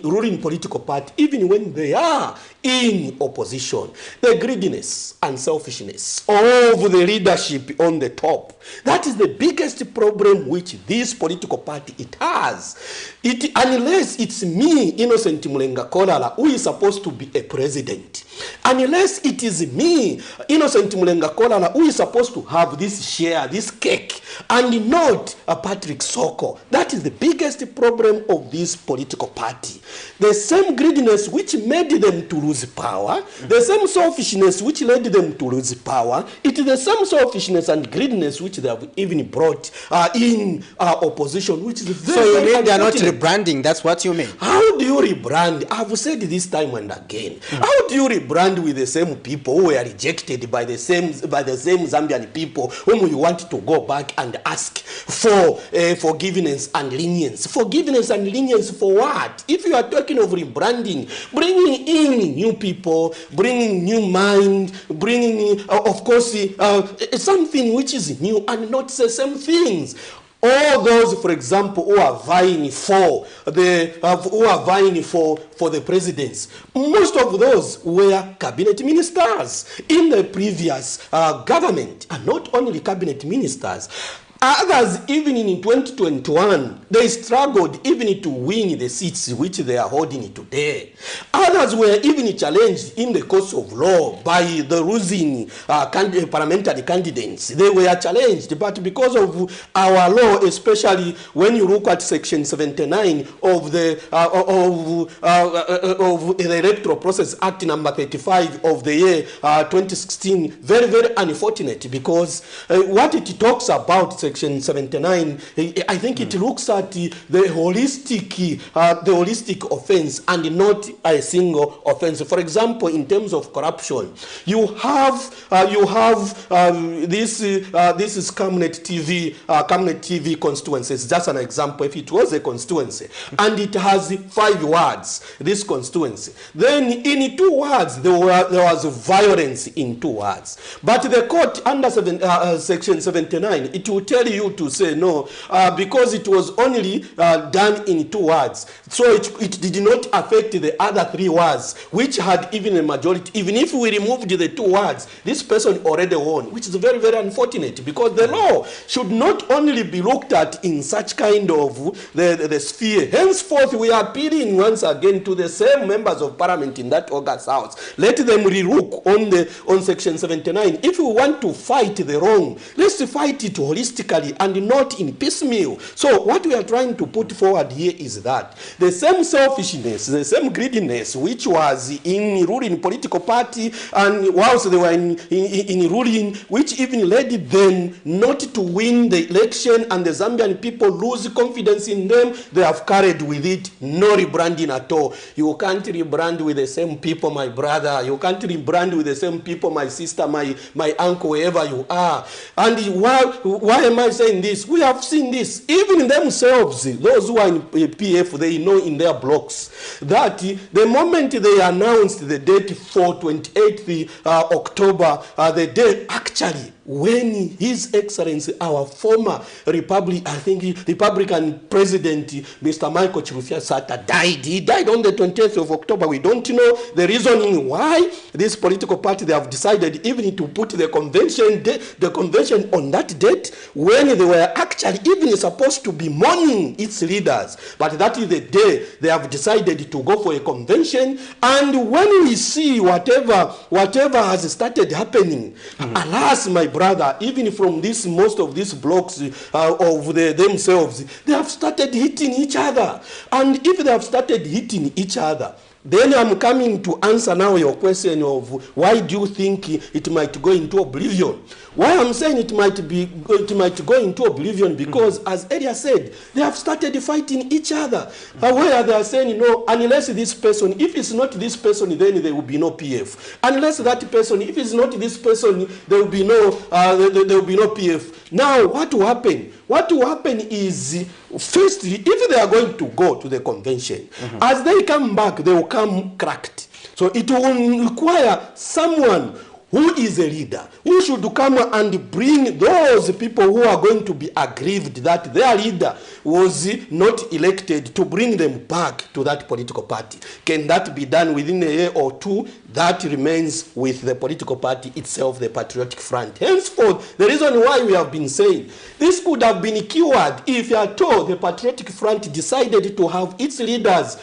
ruling political party, even when they are in opposition. The greediness and selfishness of the leadership on the top. That is the biggest problem which this political party it has. Unless it's me, Innocent Mulenga Kolala, who is supposed to be a president. Unless it is me, Innocent Mulenga Kolala, who is supposed to have this share, this cake, and not a Patrick Soko. That is the biggest problem of this political party. The same greediness which made them to lose power, the same selfishness which led them to lose power, it is the same selfishness and greediness which they have even brought in opposition, which is very, so you mean they are not rebranding? That's what you mean? How do you rebrand? I've said this time and again. How do you rebrand with the same people who were rejected by the same Zambian people whom you want to go back and ask for forgiveness and lenience? Forgiveness and lenience for what? If you are talking of rebranding, bringing in new people, bringing new mind, bringing, of course, something which is new and not the same things. All those, for example, who are vying for the presidents, most of those were cabinet ministers in the previous government, and not only cabinet ministers. Others, even in 2021, they struggled even to win the seats which they are holding today. Others were even challenged in the course of law by the losing parliamentary candidates. They were challenged, but because of our law, especially when you look at Section 79 of the Electoral Process Act number 35 of the year 2016, very, very unfortunate, because what it talks about, Section 79, I think it looks at the holistic offense and not a single offense. For example, in terms of corruption, you have this is Camnet TV constituencies. Just an example. If it was a constituency and it has 5 wards, this constituency, then in 2 wards there was violence in 2 wards. But the court under Section 79, it will tell you to say no, because it was only done in 2 wards, so it did not affect the other 3 wards which had even a majority. Even if we removed the 2 wards, this person already won, which is very, very unfortunate, because the law should not only be looked at in such kind of the sphere. Henceforth, we are appealing once again to the same members of parliament in that August House. Let them relook on Section 79. If we want to fight the wrong, let's fight it holistically. holistically and not in piecemeal. So what we are trying to put forward here is that the same selfishness, the same greediness which was in ruling political party and whilst they were in ruling, which even led them not to win the election and the Zambian people lose confidence in them, they have carried with it no rebranding at all. You can't rebrand with the same people, my brother. You can't rebrand with the same people, my sister, my uncle, wherever you are. And why am I saying this? We have seen this. Even themselves, those who are in PF, they know in their blogs that the moment they announced the date for 28th October, the day actually when His Excellency, our former Republican President, Mr. Michael Chilufya Sata, died. He died on the 20th of October. We don't know the reasoning why this political party, they have decided even to put the convention on that date when they were actually even supposed to be mourning its leaders. But that is the day they have decided to go for a convention. And when we see whatever has started happening, alas, my brother, even from most of these blocks of themselves, they have started hitting each other. And if they have started hitting each other, then I'm coming to answer now your question of why do you think it might go into oblivion? Why I'm saying it might go into oblivion because, as Elia said, they have started fighting each other. Where they are saying, no, unless this person, if it's not this person, then there will be no PF. Unless that person, if it's not this person, there will be no PF. Now, what will happen? What will happen is, firstly, if they are going to go to the convention, as they come back, they will come cracked. So it will require someone who is a leader, who should come and bring those people who are going to be aggrieved that their leader was not elected, to bring them back to that political party. Can that be done within a year or two? That remains with the political party itself, the Patriotic Front. Henceforth, the reason why we have been saying this could have been cured if at all the Patriotic Front decided to have its leaders,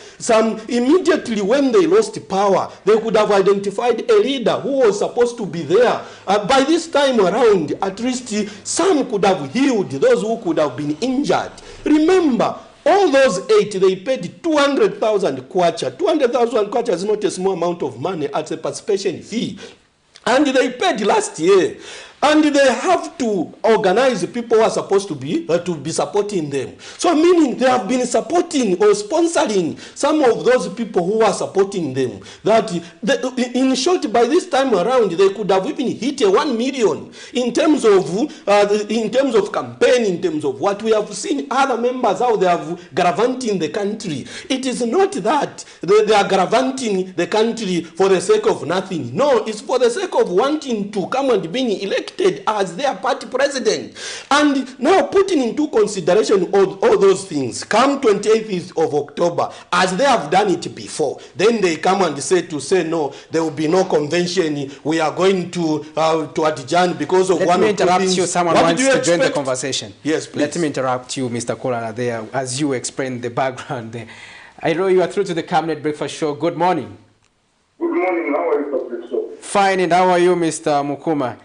immediately when they lost power, they could have identified a leader who was supposed to be there. By this time around, at least some could have healed those who could have been injured. Remember, all those 8, they paid 200,000 kwacha. 200,000 kwacha is not a small amount of money as a participation fee. And they paid last year. And they have to organize people who are supposed to be supporting them. So meaning they have been supporting or sponsoring some of those people who are supporting them. That in short, by this time around, they could have even hit 1 million in terms of campaign, in terms of what we have seen other members how they have gallivanting the country. It is not that they are gallivanting the country for the sake of nothing. No, it's for the sake of wanting to come and being elected as their party president. And now putting into consideration all those things, come 28th of October, as they have done it before, then they come and say no, there will be no convention, we are going to Abidjan because of one of the things. Let me interrupt you, someone wants to join the conversation. Yes, please. Let me interrupt you, Mr. Kolala, there, as you explained the background there. I know you are through to the Camnet Breakfast Show. Good morning. Good morning, how are you, Professor? Fine, and how are you, Mr. Mukuma?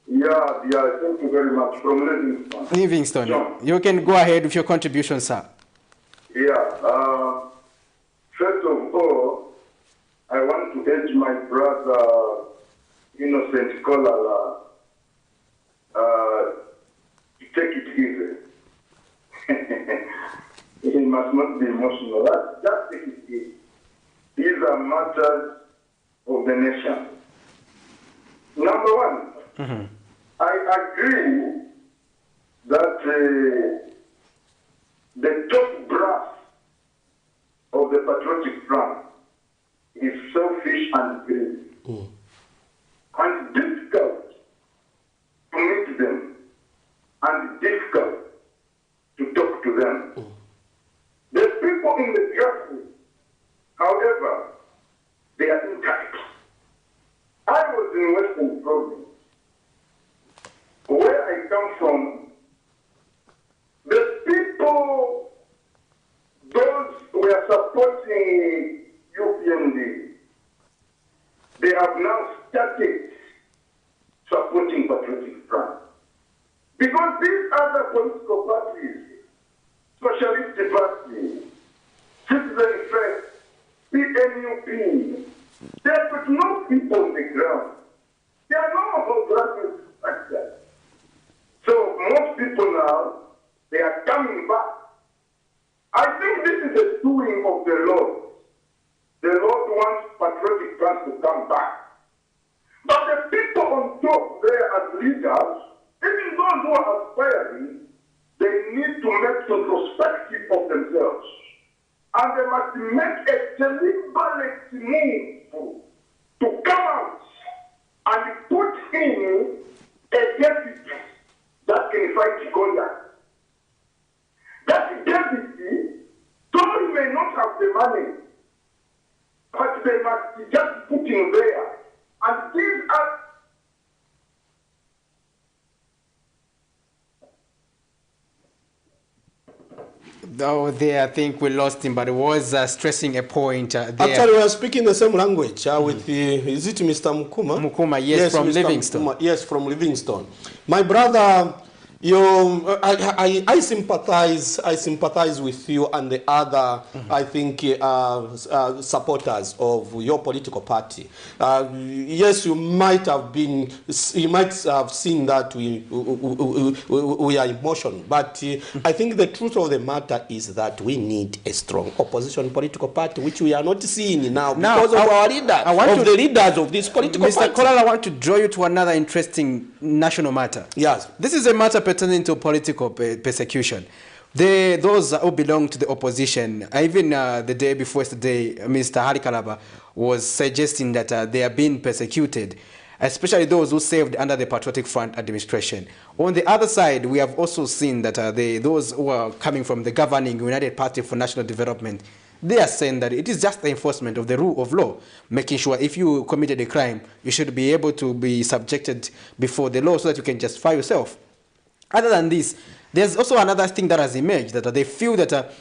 Yeah, thank you very much. From Livingston. Livingston. John. You can go ahead with your contribution, sir. Yeah, first of all, I want to urge my brother, Innocent Kolala, to take it easy. He must not be emotional. Just take it easy. These are matters of the nation. Number one, I agree that the top brass of the Patriotic Front is selfish and greedy. And difficult to meet them and difficult to talk to them. The people in the grassroots, however, they are intact. I was in Western Province. Where I come from, the people, those who are supporting UPND, they have now started supporting Patriotic Front. Because these other political parties, Socialist Party, Citizen First, PNUP, they have got no people on the ground. They are no grassroots structure. So most people now, they are coming back. I think this is a doing of the Lord. The Lord wants patriotic plans to come back. But the people on top there as leaders, even those who are aspiring, they need to make introspective of themselves. And they must make a deliberate move to come out and put in a deputy that can fight Goliath. That deputy, though he may not have the money, but they must be just put in there. And these are Oh, there, I think we lost him, but it was stressing a point there. Actually, we are speaking the same language with the, is it Mr. Mukuma? Mukuma, yes, from Mr. Livingstone. Mukuma, yes, from Livingstone. My brother, I sympathize with you and the other, I think, supporters of your political party. Yes, you might have seen that we are emotional, but I think the truth of the matter is that we need a strong opposition political party, which we are not seeing now because of our leaders, the leaders of this political party. Mr. Kolala, I want to draw you to another interesting national matter. Yes. This is a matter pertaining to political persecution. Those who belong to the opposition, even the day before yesterday, Mr. Hari Kalaba was suggesting that they are being persecuted, especially those who served under the Patriotic Front administration. On the other side, we have also seen that those who are coming from the governing United Party for National Development, they are saying that it is just the enforcement of the rule of law, making sure if you committed a crime, you should be able to be subjected before the law so that you can justify yourself. Other than this, there's also another thing that has emerged, that they feel that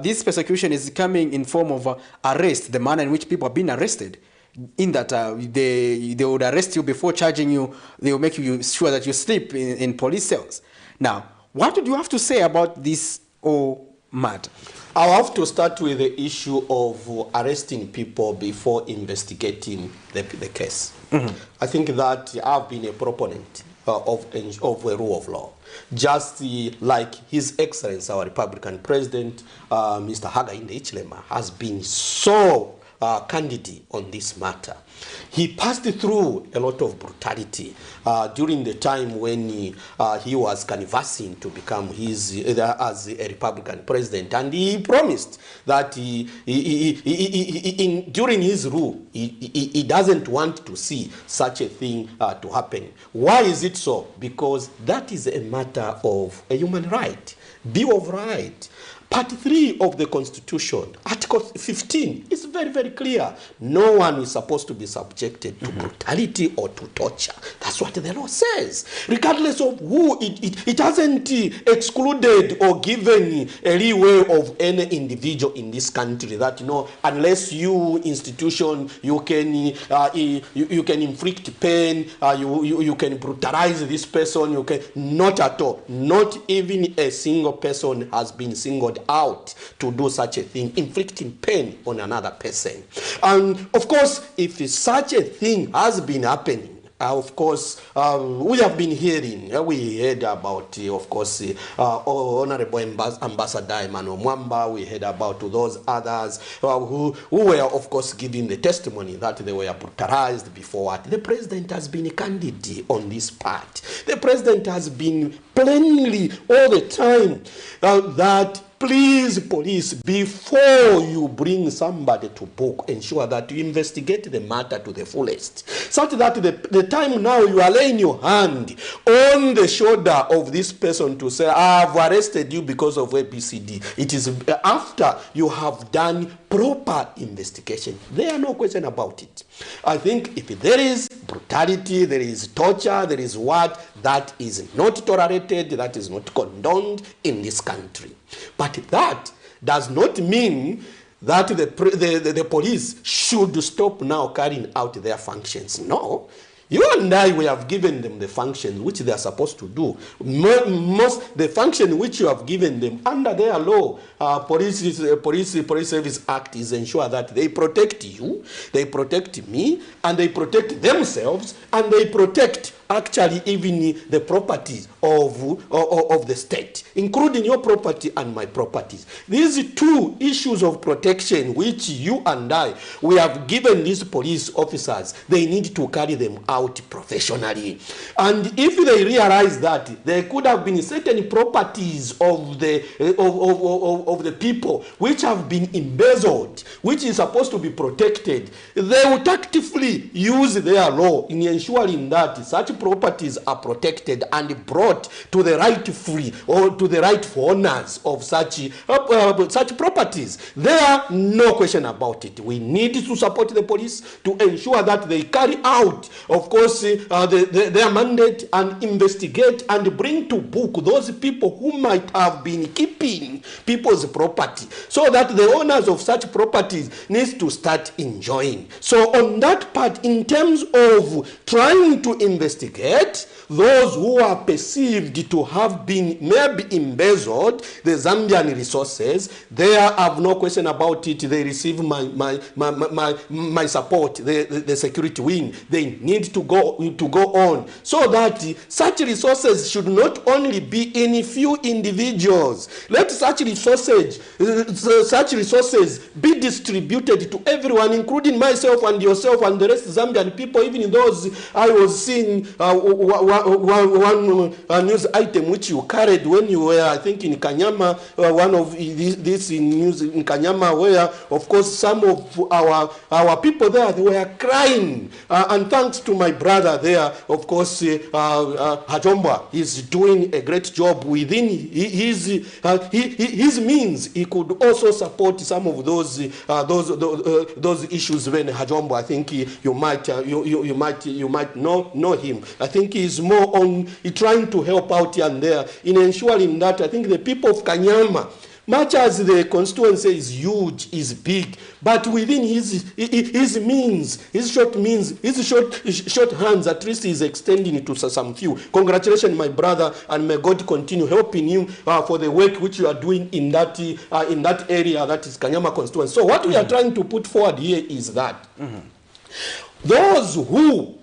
this persecution is coming in form of arrest, the manner in which people are being arrested, in that they would arrest you before charging you, they will make you sure that you sleep in police cells. Now, what do you have to say about this whole matter? I'll have to start with the issue of arresting people before investigating the case. I think that I've been a proponent of a rule of law. Just like His Excellency, our Republican President, Mr. Hakainde Hichilema, has been so candid on this matter. He passed through a lot of brutality during the time when he was canvassing to become as a Republican president, and he promised that during his rule he doesn't want to see such a thing to happen. Why is it so? Because that is a matter of a human right, Bill of Rights. Part 3 of the Constitution, Article 15, is very, very clear. No one is supposed to be subjected to brutality or to torture. That's what the law says. Regardless of who, it hasn't excluded or given a leeway of any individual in this country that, unless you, institution, you can inflict pain, you can brutalize this person, you can, not at all. Not even a single person has been singled out to do such a thing, inflicting pain on another person. And of course, if such a thing has been happening, of course, we have been hearing, we heard about, of course, Honorable Ambassador Emmanuel Mwamba, we heard about those others who were, of course, giving the testimony that they were brutalized before. The president has been candid on this part. The president has been plainly all the time that please, police, before you bring somebody to book, ensure that you investigate the matter to the fullest. Such that the time now you are laying your hand on the shoulder of this person to say, I've arrested you because of ABCD. It is after you have done proper investigation. There are no question about it. I think if there is brutality, there is torture, there is what, that is not tolerated, that is not condoned in this country. But that does not mean that the police should stop now carrying out their functions. No. You and I, we have given them the functions which they are supposed to do. Most the function which you have given them under their law, Police Service Act is ensure that they protect you, they protect me, and they protect themselves, and they protect actually even the properties of the state, including your property and my properties. These two issues of protection which you and I, we have given these police officers, they need to carry them out professionally. And if they realize that there could have been certain properties of the people which have been embezzled, which is supposed to be protected, they will tactfully use their law in ensuring that such properties are protected and brought to the rightfully or to the rightful owners of such properties. There are no question about it. We need to support the police to ensure that they carry out, of course, their mandate and investigate and bring to book those people who might have been keeping people's property, so that the owners of such properties need to start enjoying. So on that part, in terms of trying to investigate those who are perceived to have been maybe embezzled the Zambian resources, there I have no question about it. They receive my support, the security wing. They need to go on, so that such resources should not only be in few individuals. Let such resources be distributed to everyone, including myself and yourself and the rest of Zambian people, even those I was seeing one news item which you carried when you were, I think, in Kanyama, one of this news in Kanyama, where, of course, some of our people there, they were crying. And thanks to my brother there, of course, Hajomba is doing a great job within his means. He could also support some of those issues when Hajomba, I think you might know him. I think he's more on trying to help out here and there in ensuring that, I think, the people of Kanyama, much as the constituency is huge, is big, but within his means, his short hands, at least he's extending to some few. Congratulations, my brother, and may God continue helping you for the work which you are doing in that area, that is Kanyama constituency. So what we are trying to put forward here is that those who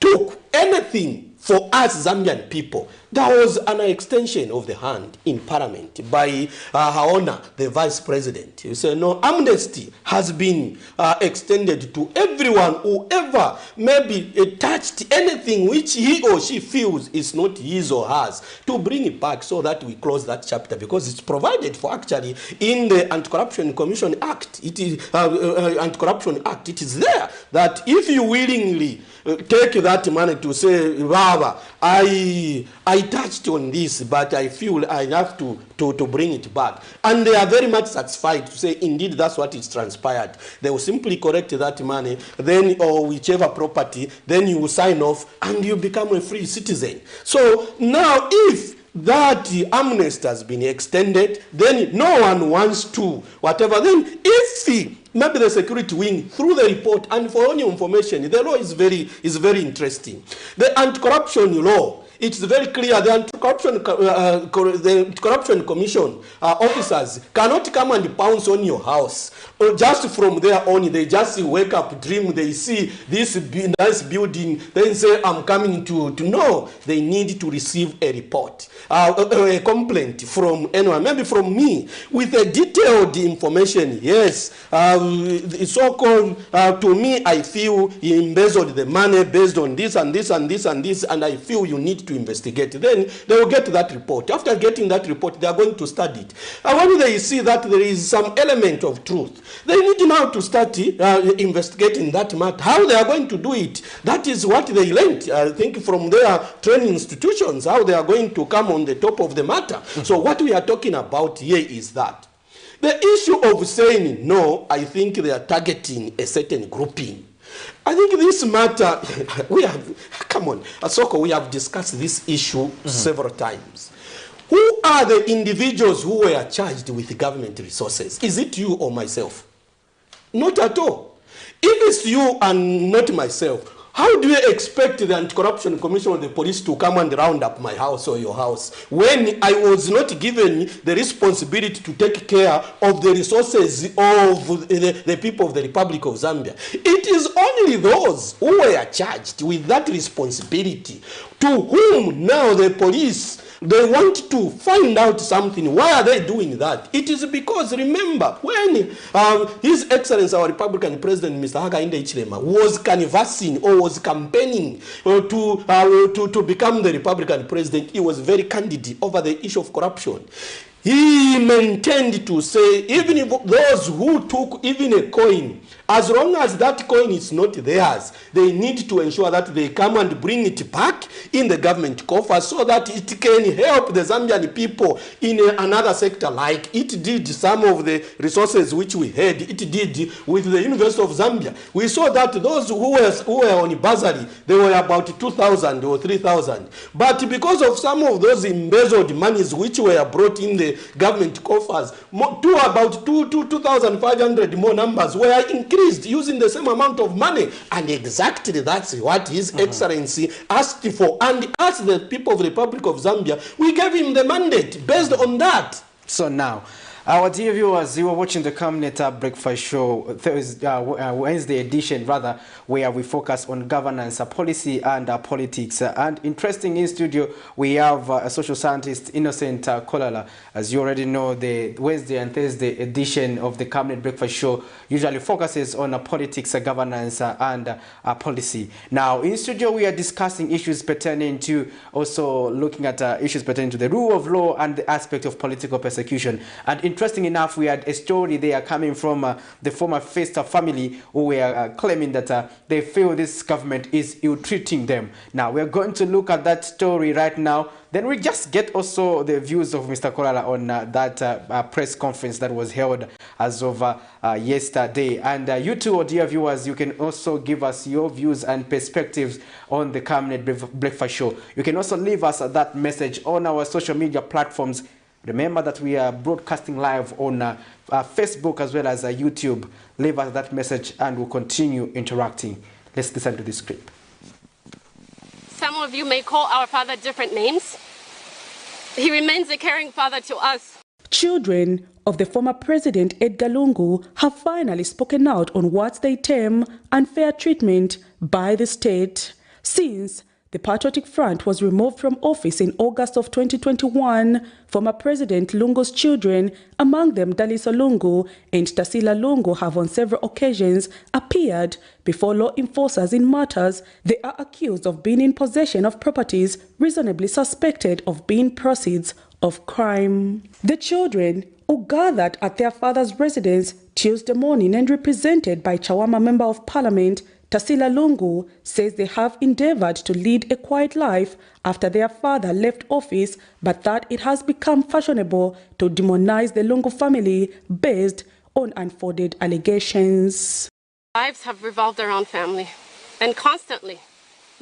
took anything for us Zambian people, there was an extension of the hand in Parliament by Her Honor, the Vice President. You say, no, amnesty has been extended to everyone who ever maybe touched anything which he or she feels is not his or hers, to bring it back so that we close that chapter, because it's provided for actually in the Anti-Corruption Commission Act. It is Anti-Corruption Act. It is there that if you willingly take that money to say, Baba, I touched on this, but I feel I have to bring it back. And they are very much satisfied to say, indeed, that's what is transpired. They will simply correct that money, then, or whichever property, then you will sign off and you become a free citizen. So now, if that amnesty has been extended, then no one wants to, whatever, then if maybe the security wing, through the report, and for only information, the law is very interesting. The anti-corruption law, it's very clear. The Anti-Corruption Commission officers cannot come and pounce on your house. Or just from their own, they just wake up, dream, they see this nice building, then say, I'm coming to know. They need to receive a report, a complaint from anyone, maybe from me, with a detailed information. Yes, so-called, to me, I feel he embezzled the money based on this and this and this and this, and I feel you need to investigate. Then they will get that report. After getting that report, they are going to study it. And when they see that there is some element of truth, they need now to start investigating that matter. How they are going to do it, that is what they learned, I think, from their training institutions, how they are going to come on the top of the matter. So what we are talking about here is that the issue of saying no, I think they are targeting a certain grouping. I think this matter, we have, come on, Asoko, we have discussed this issue several times. Who are the individuals who were charged with government resources? Is it you or myself? Not at all. If it's you and not myself, How do you expect the Anti-Corruption Commission or the police to come and round up my house or your house when I was not given the responsibility to take care of the resources of the people of the Republic of Zambia? It is only those who were charged with that responsibility to whom now the police, they want to find out something. Why are they doing that? It is because, remember, when His Excellency, our Republican President, Mr. Hakainde Hichilema, was canvassing or was campaigning to become the Republican President, he was very candid over the issue of corruption. He maintained to say, even if those who took even a coin, as long as that coin is not theirs, they need to ensure that they come and bring it back in the government coffers so that it can help the Zambian people in another sector, like it did some of the resources which we had, it did with the University of Zambia. We saw that those who were on bursary, they were about 2,000 or 3,000. But because of some of those embezzled monies which were brought in the government coffers, to about 2,500 more numbers were increased using the same amount of money. And exactly that's what His Excellency asked for. And as the people of the Republic of Zambia, we gave him the mandate based on that. So now, our dear viewers, you are watching the Camnet Breakfast Show, Wednesday edition, rather, where we focus on governance, policy, and politics. And interesting in studio, we have a social scientist, Innocent Kolala. As you already know, the Wednesday and Thursday edition of the Camnet Breakfast Show usually focuses on politics, governance, and policy. Now, in studio, we are discussing issues pertaining to, also looking at issues pertaining to the rule of law and the aspect of political persecution. And interesting enough, we had a story there coming from the former Festa family who were claiming that they feel this government is ill-treating them. Now, we're going to look at that story right now. Then we just get also the views of Mr. Kolala on that press conference that was held as of yesterday. And you too, dear viewers, you can also give us your views and perspectives on the Camnet Breakfast Show. You can also leave us that message on our social media platforms. Remember that we are broadcasting live on Facebook as well as YouTube. Leave us that message and we'll continue interacting. Let's listen to this clip. Some of you may call our father different names. He remains a caring father to us. Children of the former President Edgar Lungu have finally spoken out on what they term unfair treatment by the state. Since the Patriotic Front was removed from office in August of 2021, former President Lungu's children, among them Daliso Lungu and Tasila Lungu, have on several occasions appeared before law enforcers in matters they are accused of being in possession of properties reasonably suspected of being proceeds of crime. The children, who gathered at their father's residence Tuesday morning and represented by Chawama Member of Parliament Tasila Lungu, says they have endeavored to lead a quiet life after their father left office, but that it has become fashionable to demonize the Lungu family based on unfounded allegations. Lives have revolved around family and constantly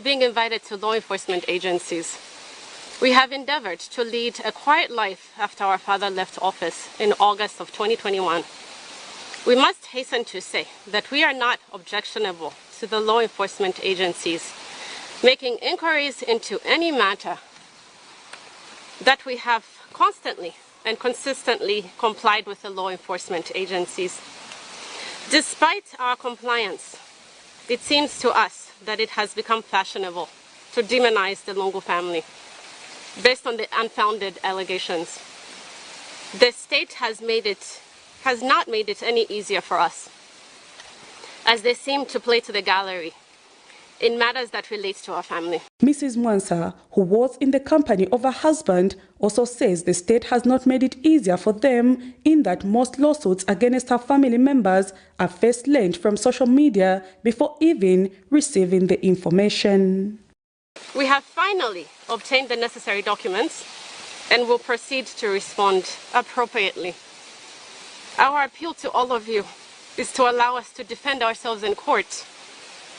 being invited to law enforcement agencies. We have endeavored to lead a quiet life after our father left office in August of 2021. We must hasten to say that we are not objectionable to the law enforcement agencies making inquiries into any matter, that we have constantly and consistently complied with the law enforcement agencies. Despite our compliance, it seems to us that it has become fashionable to demonize the Lungu family based on the unfounded allegations. The state has not made it any easier for us, as they seem to play to the gallery in matters that relate to our family. Mrs. Mwansa, who was in the company of her husband, also says the state has not made it easier for them, in that most lawsuits against her family members are first learned from social media before even receiving the information. We have finally obtained the necessary documents and will proceed to respond appropriately. Our appeal to all of you is to allow us to defend ourselves in court.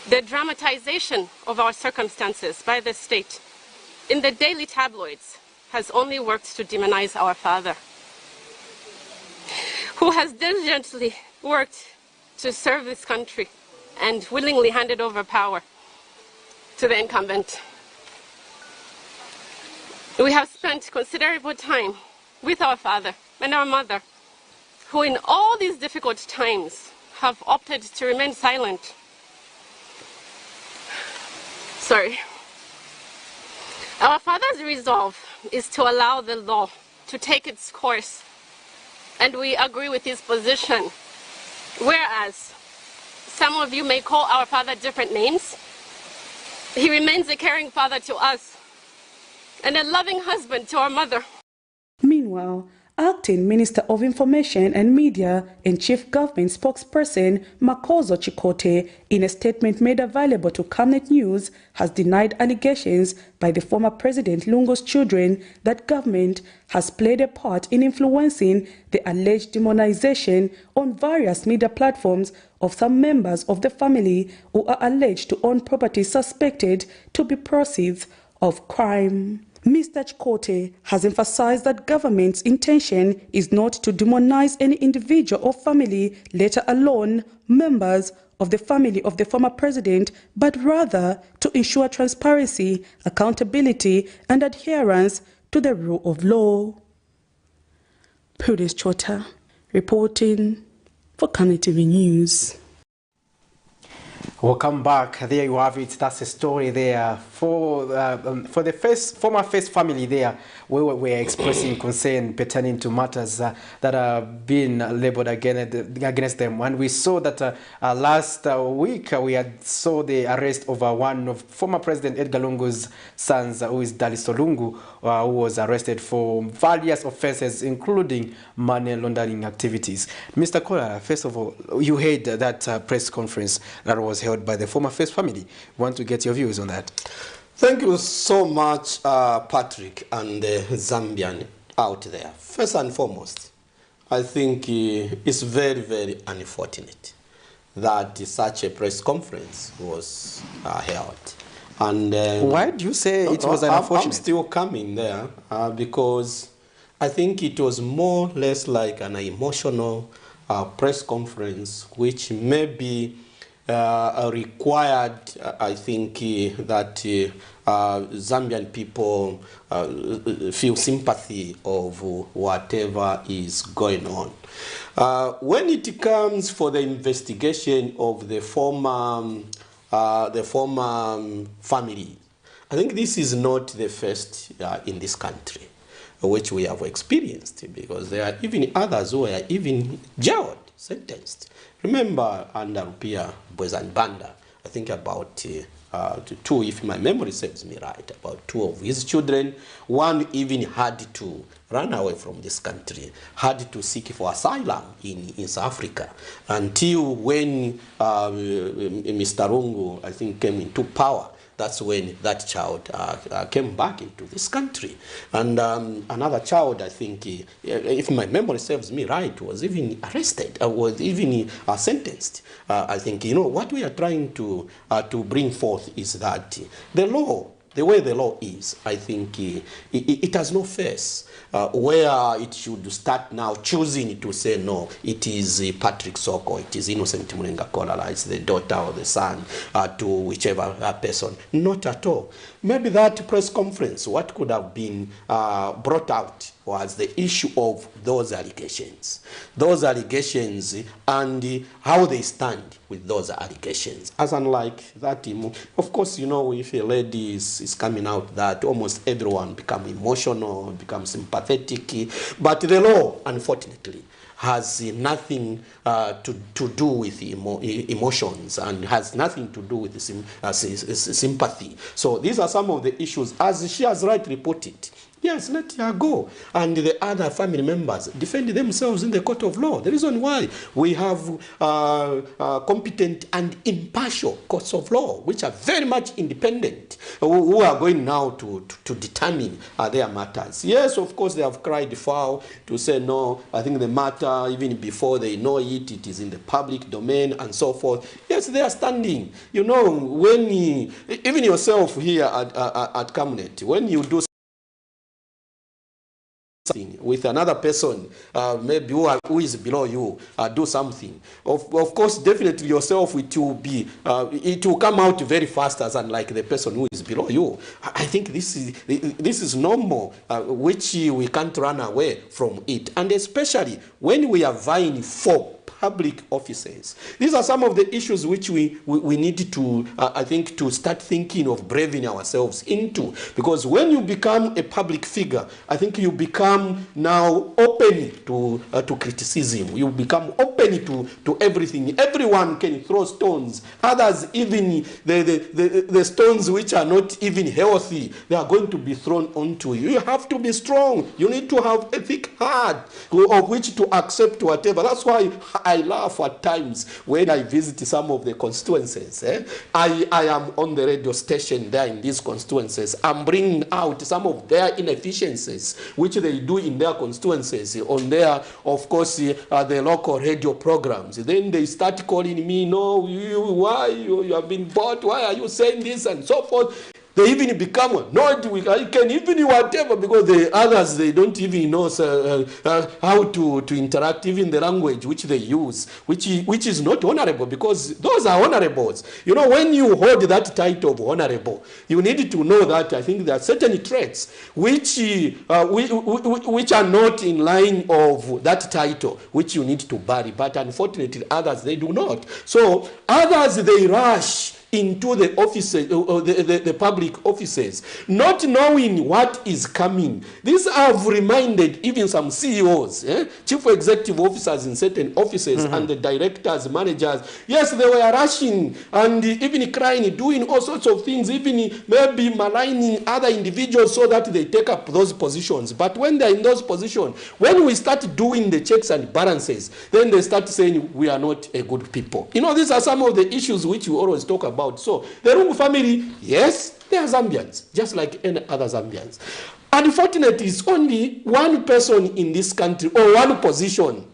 The dramatization of our circumstances by the state in the daily tabloids has only worked to demonize our father, who has diligently worked to serve this country and willingly handed over power to the incumbent. We have spent considerable time with our father and our mother, who in all these difficult times have opted to remain silent. Sorry. Our father's resolve is to allow the law to take its course, and we agree with his position. Whereas some of you may call our father different names, he remains a caring father to us and a loving husband to our mother. Meanwhile, Acting Minister of Information and Media and Chief Government Spokesperson Makozo Chikote, in a statement made available to Camnet News, has denied allegations by the former President Lungu's children that government has played a part in influencing the alleged demonization on various media platforms of some members of the family who are alleged to own property suspected to be proceeds of crime. Mr. Chikote has emphasized that government's intention is not to demonize any individual or family, let alone members of the family of the former president, but rather to ensure transparency, accountability, and adherence to the rule of law. Prudence Chota, reporting for Camnet TV News. Welcome back. There you have it. That's a story there for the former first family there, where we are expressing concern pertaining to matters that are being labeled against them. And we saw that last week we saw the arrest of one of former President Edgar Lungu's sons, who is Daliso Lungu, who was arrested for various offenses, including money laundering activities. Mr. Kola, first of all, you heard that press conference that was held by the former first family. Want to get your views on that? Thank you so much, Patrick, and the Zambian out there. First and foremost, I think it's very, very unfortunate that such a press conference was held. And why do you say it was unfortunate? I'm still coming there because I think it was more or less like an emotional press conference, which maybe required, I think, that Zambian people feel sympathy of whatever is going on. When it comes for the investigation of the former family, I think this is not the first in this country which we have experienced, because there are even others who are even jailed, sentenced. Remember, under Rupia Bwezanbanda, I think about two, if my memory serves me right, about two of his children. One even had to run away from this country, had to seek for asylum in South Africa, until when Mr. Lungu, I think, came into power. That's when that child came back into this country. And another child, I think, if my memory serves me right, was even arrested, was even sentenced. I think, you know, what we are trying to bring forth is that the law, the way the law is, I think it has no face where it should start now choosing to say, no, it is Patrick Soko, it is Innocent Mulenga Kolala, it's the daughter or the son to whichever person. Not at all. Maybe that press conference, what could have been brought out was the issue of those allegations and how they stand with those allegations. As unlike that, of course, you know, if a lady is coming out, that almost everyone become emotional, become sympathetic, but the law, unfortunately, has nothing to do with emotions and has nothing to do with sympathy. So these are some of the issues, as she has rightly put it. Yes, let her go. And the other family members defend themselves in the court of law. The reason why we have competent and impartial courts of law, which are very much independent, who are going now to determine their matters. Yes, of course, they have cried foul to say, no, I think the matter, even before they know it, it is in the public domain and so forth. Yes, they are standing. You know, when even yourself here at Camnet, when you do with another person, maybe who is below you, do something. Of course, definitely yourself, it will come out very fast as unlike the person who is below you. I think this is normal, which we can't run away from it, and especially when we are vying for public offices. These are some of the issues which we need to, I think, to start thinking of braving ourselves into. Because when you become a public figure, I think you become now open to criticism. You become open to everything. Everyone can throw stones. Others, even the stones which are not even healthy, they are going to be thrown onto you. You have to be strong. You need to have a thick heart of which to accept whatever. That's why I laugh at times when I visit some of the constituencies. I am on the radio station there in these constituencies. I'm bringing out some of their inefficiencies which they do in their constituencies on their, of course, the local radio programs. Then they start calling me, no, why you have been bought? Why are you saying this and so forth? They even become annoyed. I can even whatever, because the others, they don't even know how to interact, even the language which they use, which is not honorable, because those are honorables. You know, when you hold that title of honorable, you need to know that I think there are certain traits which are not in line of that title, which you need to bury. But unfortunately, others, they do not. So others, they rush into the offices, the public offices, not knowing what is coming. These have reminded even some CEOs, chief executive officers in certain offices, and the directors, managers. Yes, they were rushing and even crying, doing all sorts of things, even maybe maligning other individuals so that they take up those positions. But when they're in those positions, when we start doing the checks and balances, then they start saying we are not a good people. You know, these are some of the issues which we always talk about. So the Rungu family, yes, they are Zambians, just like any other Zambians. Unfortunately, it's only one person in this country, or one position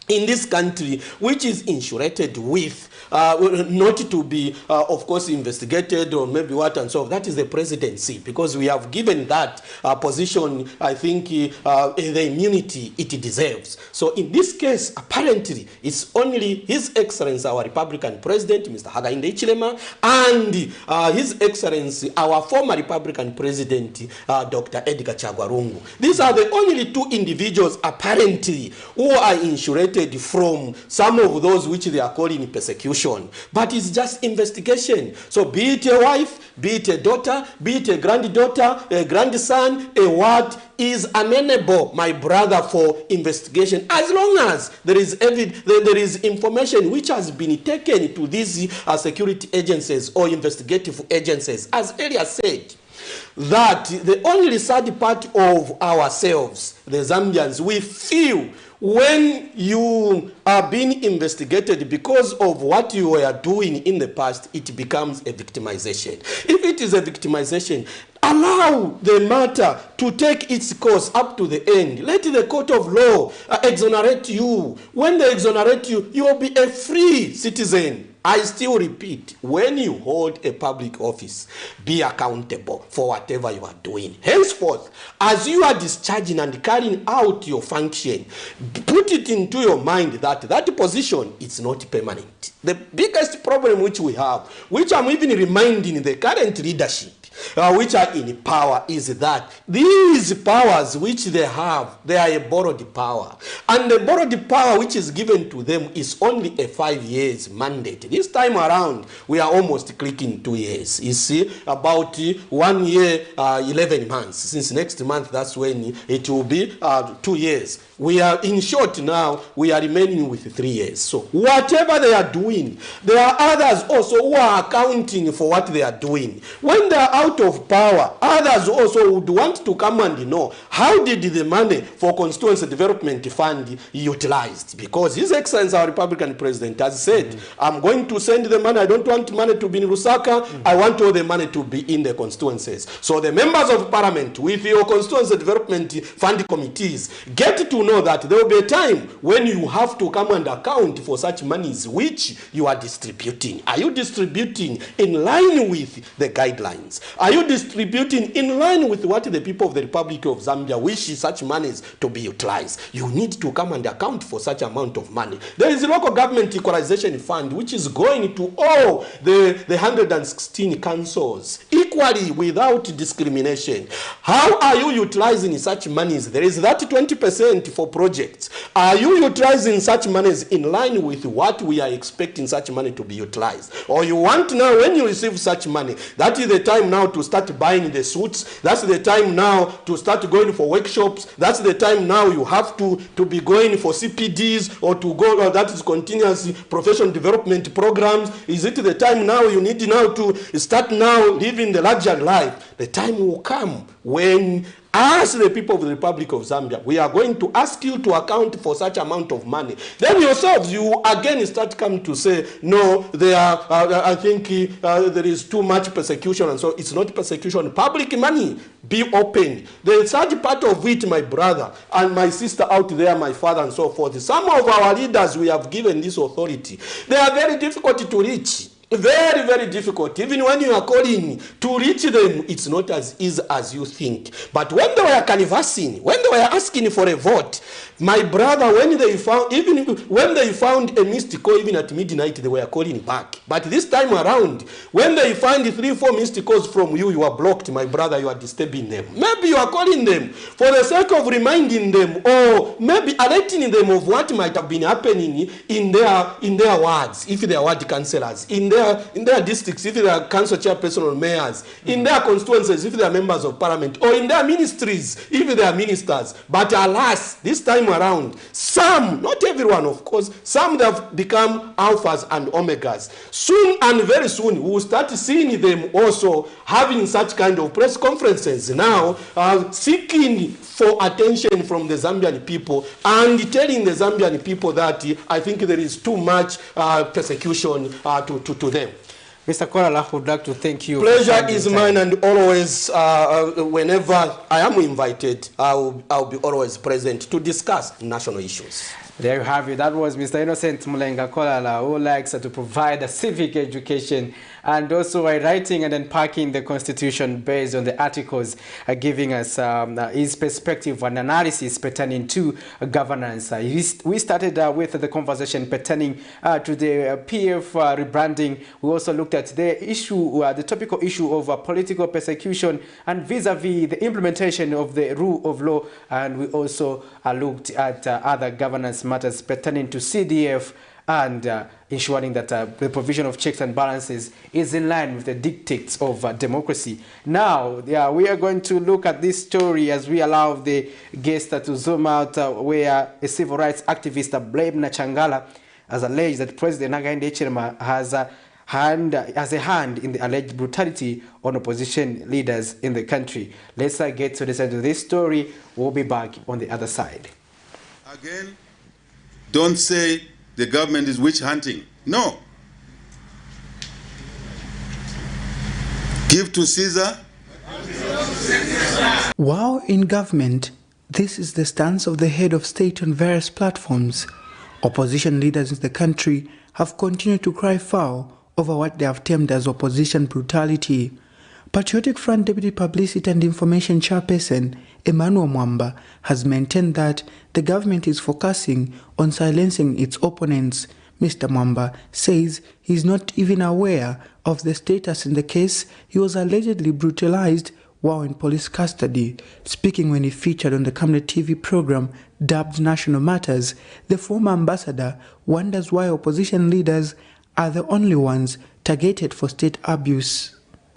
in this country, which is insurated with not to be, of course, investigated or maybe what and so on. That is the presidency, because we have given that position, I think, the immunity it deserves. So in this case, apparently, it's only His Excellency, our Republican President, Mr. Hakainde Hichilema, and His Excellency, our former Republican President, Dr. Edgar Chagwa Lungu. These are the only two individuals, apparently, who are insurated from some of those which they are calling persecution. But it's just investigation. So be it a wife, be it a daughter, be it a granddaughter, a grandson, a what is amenable, my brother, for investigation, as long as there is information which has been taken to these security agencies or investigative agencies. As earlier said, that the only sad part of ourselves, the Zambians, we feel when you are being investigated because of what you were doing in the past, it becomes a victimization. If it is a victimization, allow the matter to take its course up to the end. Let the court of law exonerate you. When they exonerate you, you will be a free citizen. I still repeat, when you hold a public office, be accountable for whatever you are doing. Henceforth, as you are discharging and carrying out your function, put it into your mind that that position is not permanent. The biggest problem which we have, which I'm even reminding the current leadership, which are in power, is that these powers which they have, they are a borrowed power. And the borrowed power which is given to them is only a 5 years mandate. This time around, we are almost clicking 2 years. You see, about 1 year, 11 months. Since next month, that's when it will be 2 years. We are, in short now, we are remaining with 3 years. So whatever they are doing, there are others also who are accounting for what they are doing. When they are out of power, others also would want to come and know, how did the money for Constituency Development Fund utilized? Because His Excellency, our Republican President, has said, I'm going to send the money. I don't want money to be in Lusaka. I want all the money to be in the constituencies. So the members of Parliament, with your Constituency Development Fund committees, get to know that there will be a time when you have to come and account for such monies which you are distributing. Are you distributing in line with the guidelines? Are you distributing in line with what the people of the Republic of Zambia wish such monies to be utilized? You need to come and account for such amount of money. There is a local government equalization fund which is going to all the 116 councils equally without discrimination. How are you utilizing such monies? There is that 20% for projects. Are you utilizing such monies in line with what we are expecting such money to be utilized? Or you want now, when you receive such money, that is the time now to start buying the suits. That's the time now to start going for workshops. That's the time now you have to be going for CPDs or to go, or that is continuous professional development programs. Is it the time now you need now to start now living the luxury life? The time will come when, as the people of the Republic of Zambia, we are going to ask you to account for such amount of money. Then yourselves, you again start coming to say, no, there are, I think there is too much persecution, and so it's not persecution. Public money, be open. There is such part of it, my brother and my sister out there, my father and so forth. Some of our leaders we have given this authority. They are very difficult to reach. Very, very difficult. Even when you are calling to reach them, it's not as easy as you think. But when they were canvassing, when they were asking for a vote, my brother, when they found, even when they found a missed call, even at midnight, they were calling back. But this time around, when they find 3-4 missed calls from you, you are blocked, my brother, you are disturbing them. Maybe you are calling them for the sake of reminding them, or maybe alerting them of what might have been happening in their wards, if they are ward councillors, in their districts, if they are council chairperson or mayors, in their constituencies, if they are members of parliament, or in their ministries, if they are ministers. But alas, this time around, some, not everyone of course, some have become alphas and omegas. Soon and very soon, we will start seeing them also having such kind of press conferences now, seeking for attention from the Zambian people and telling the Zambian people that I think there is too much persecution to them. Mr. Kolala, I would like to thank you. Pleasure is mine, and always, whenever I am invited, I'll be always present to discuss national issues. There you have it. That was Mr. Innocent Mulenga Kolala, who likes to provide a civic education and also by writing and unpacking the Constitution based on the articles, giving us his perspective and analysis pertaining to governance. We started with the conversation pertaining to the PF rebranding. We also looked at the issue, the topical issue of political persecution and vis-a-vis the implementation of the rule of law, and we also looked at other governance matters pertaining to CDF and ensuring that the provision of checks and balances is in line with the dictates of democracy. Now, we are going to look at this story as we allow the guest to zoom out, where a civil rights activist, Blame Nachangala, has alleged that President Hakainde Hichilema has a hand in the alleged brutality on opposition leaders in the country. Let's get to the side of this story. We'll be back on the other side. Again, don't say the government is witch hunting. No. Give to Caesar. While in government, this is the stance of the head of state on various platforms. Opposition leaders in the country have continued to cry foul over what they have termed as opposition brutality. Patriotic Front Deputy Publicity and Information Chairperson Emmanuel Mwamba has maintained that the government is focusing on silencing its opponents. Mr. Mwamba says he is not even aware of the status in the case. He was allegedly brutalized while in police custody. Speaking when he featured on the Camnet TV program dubbed National Matters, the former ambassador wonders why opposition leaders are the only ones targeted for state abuse.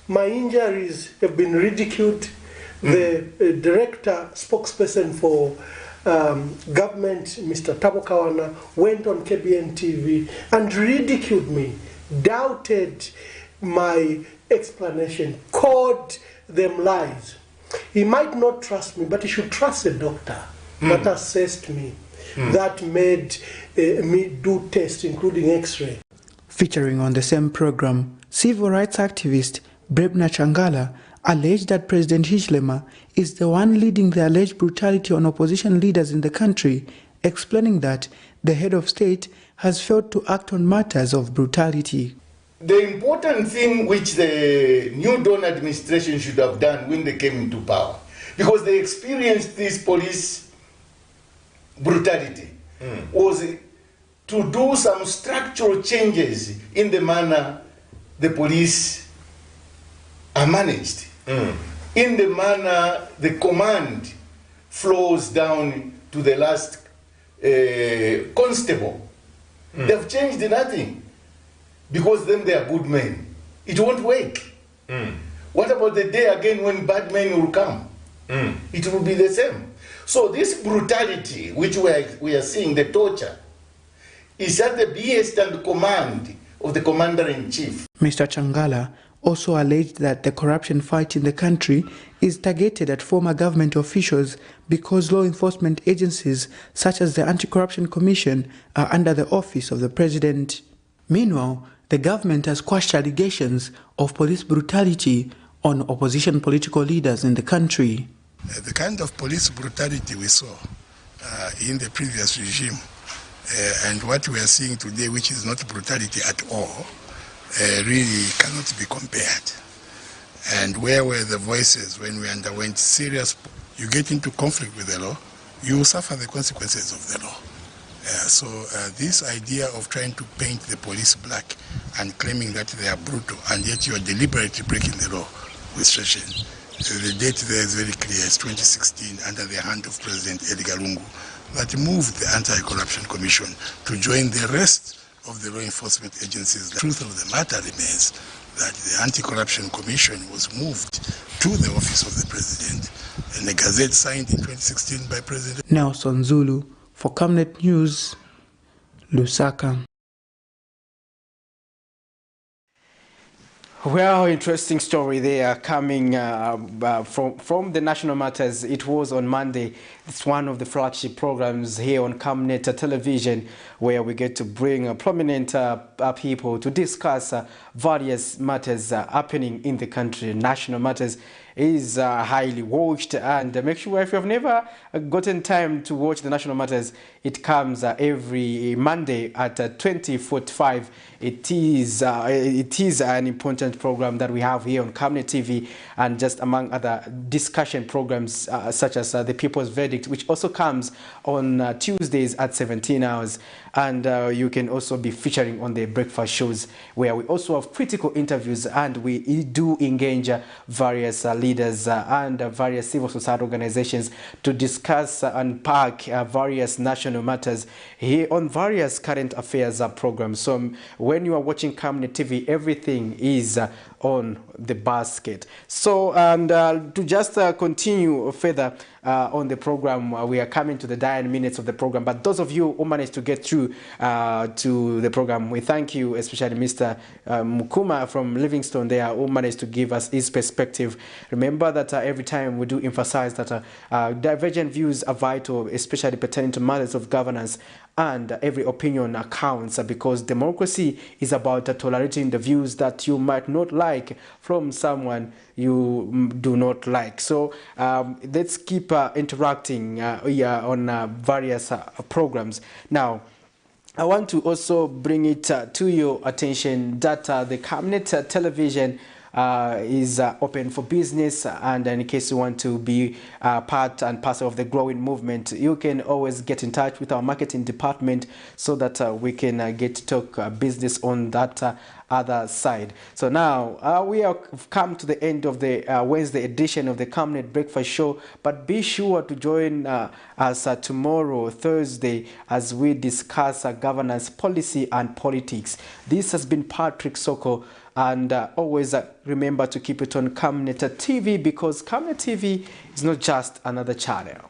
My injuries have been ridiculed. The director, spokesperson for government, Mr. Tabo Kawana, went on KBN TV and ridiculed me, doubted my explanation, called them lies. He might not trust me, but he should trust a doctor that assessed me, that made me do tests, including X-ray. Featuring on the same program, civil rights activist Breb Nachangala alleged that President Hichilema is the one leading the alleged brutality on opposition leaders in the country, explaining that the head of state has failed to act on matters of brutality. The important thing which the New Dawn administration should have done when they came into power, because they experienced this police brutality, was to do some structural changes in the manner the police are managed, in the manner the command flows down to the last constable. They've changed nothing, because then they are good men. It won't work. What about the day again when bad men will come? It will be the same. So this brutality, which we are seeing, the torture, is at the behest and command of the commander-in-chief. Mr. Changala also alleged that the corruption fight in the country is targeted at former government officials because law enforcement agencies such as the Anti-Corruption Commission are under the office of the president. Meanwhile, the government has quashed allegations of police brutality on opposition political leaders in the country. The kind of police brutality we saw in the previous regime and what we are seeing today, which is not brutality at all, really cannot be compared. And where were the voices when we underwent serious, you get into conflict with the law, you will suffer the consequences of the law. So this idea of trying to paint the police black and claiming that they are brutal and yet you are deliberately breaking the law with Session. The date there is very clear, it's 2016, under the hand of President Edgar Lungu, that moved the Anti-Corruption Commission to join the rest of the law enforcement agencies. The truth of the matter remains that the Anti-Corruption Commission was moved to the office of the President, and the Gazette signed in 2016 by President Nelson Zulu for Camnet News, Lusaka. Well, interesting story there coming from the National Matters. It was on Monday. It's one of the flagship programs here on Camnet television, where we get to bring prominent people to discuss various matters happening in the country. National Matters is highly watched, and make sure if you have never gotten time to watch the National Matters, it comes every Monday at 20:45. It is an important program that we have here on Camnet TV, and just among other discussion programs such as the People's Verdict, which also comes on Tuesdays at 17 hours. And you can also be featuring on the breakfast shows, where we also have critical interviews, and we do engage various leaders and various civil society organizations to discuss and unpack various national matters here on various current affairs programs. So when you are watching Camnet TV, everything is on the basket. So, and to just continue further on the program, we are coming to the dying minutes of the program, but those of you who managed to get through to the program, we thank you, especially Mr. Mukuma from Livingstone there, who managed to give us his perspective. Remember that every time we do emphasize that divergent views are vital, especially pertaining to matters of governance, and every opinion counts, because democracy is about tolerating the views that you might not like from someone you do not like. So let's keep interacting on various programs. Now, I want to also bring it to your attention that the Camnet television is open for business, and in case you want to be part and parcel of the growing movement, you can always get in touch with our marketing department so that we can get to talk business on that other side. So now we have come to the end of the Wednesday edition of the Camnet Breakfast Show, but be sure to join us tomorrow, Thursday, as we discuss governance, policy and politics. This has been Patrick Soko, and always remember to keep it on Camnet TV, because Camnet TV is not just another channel.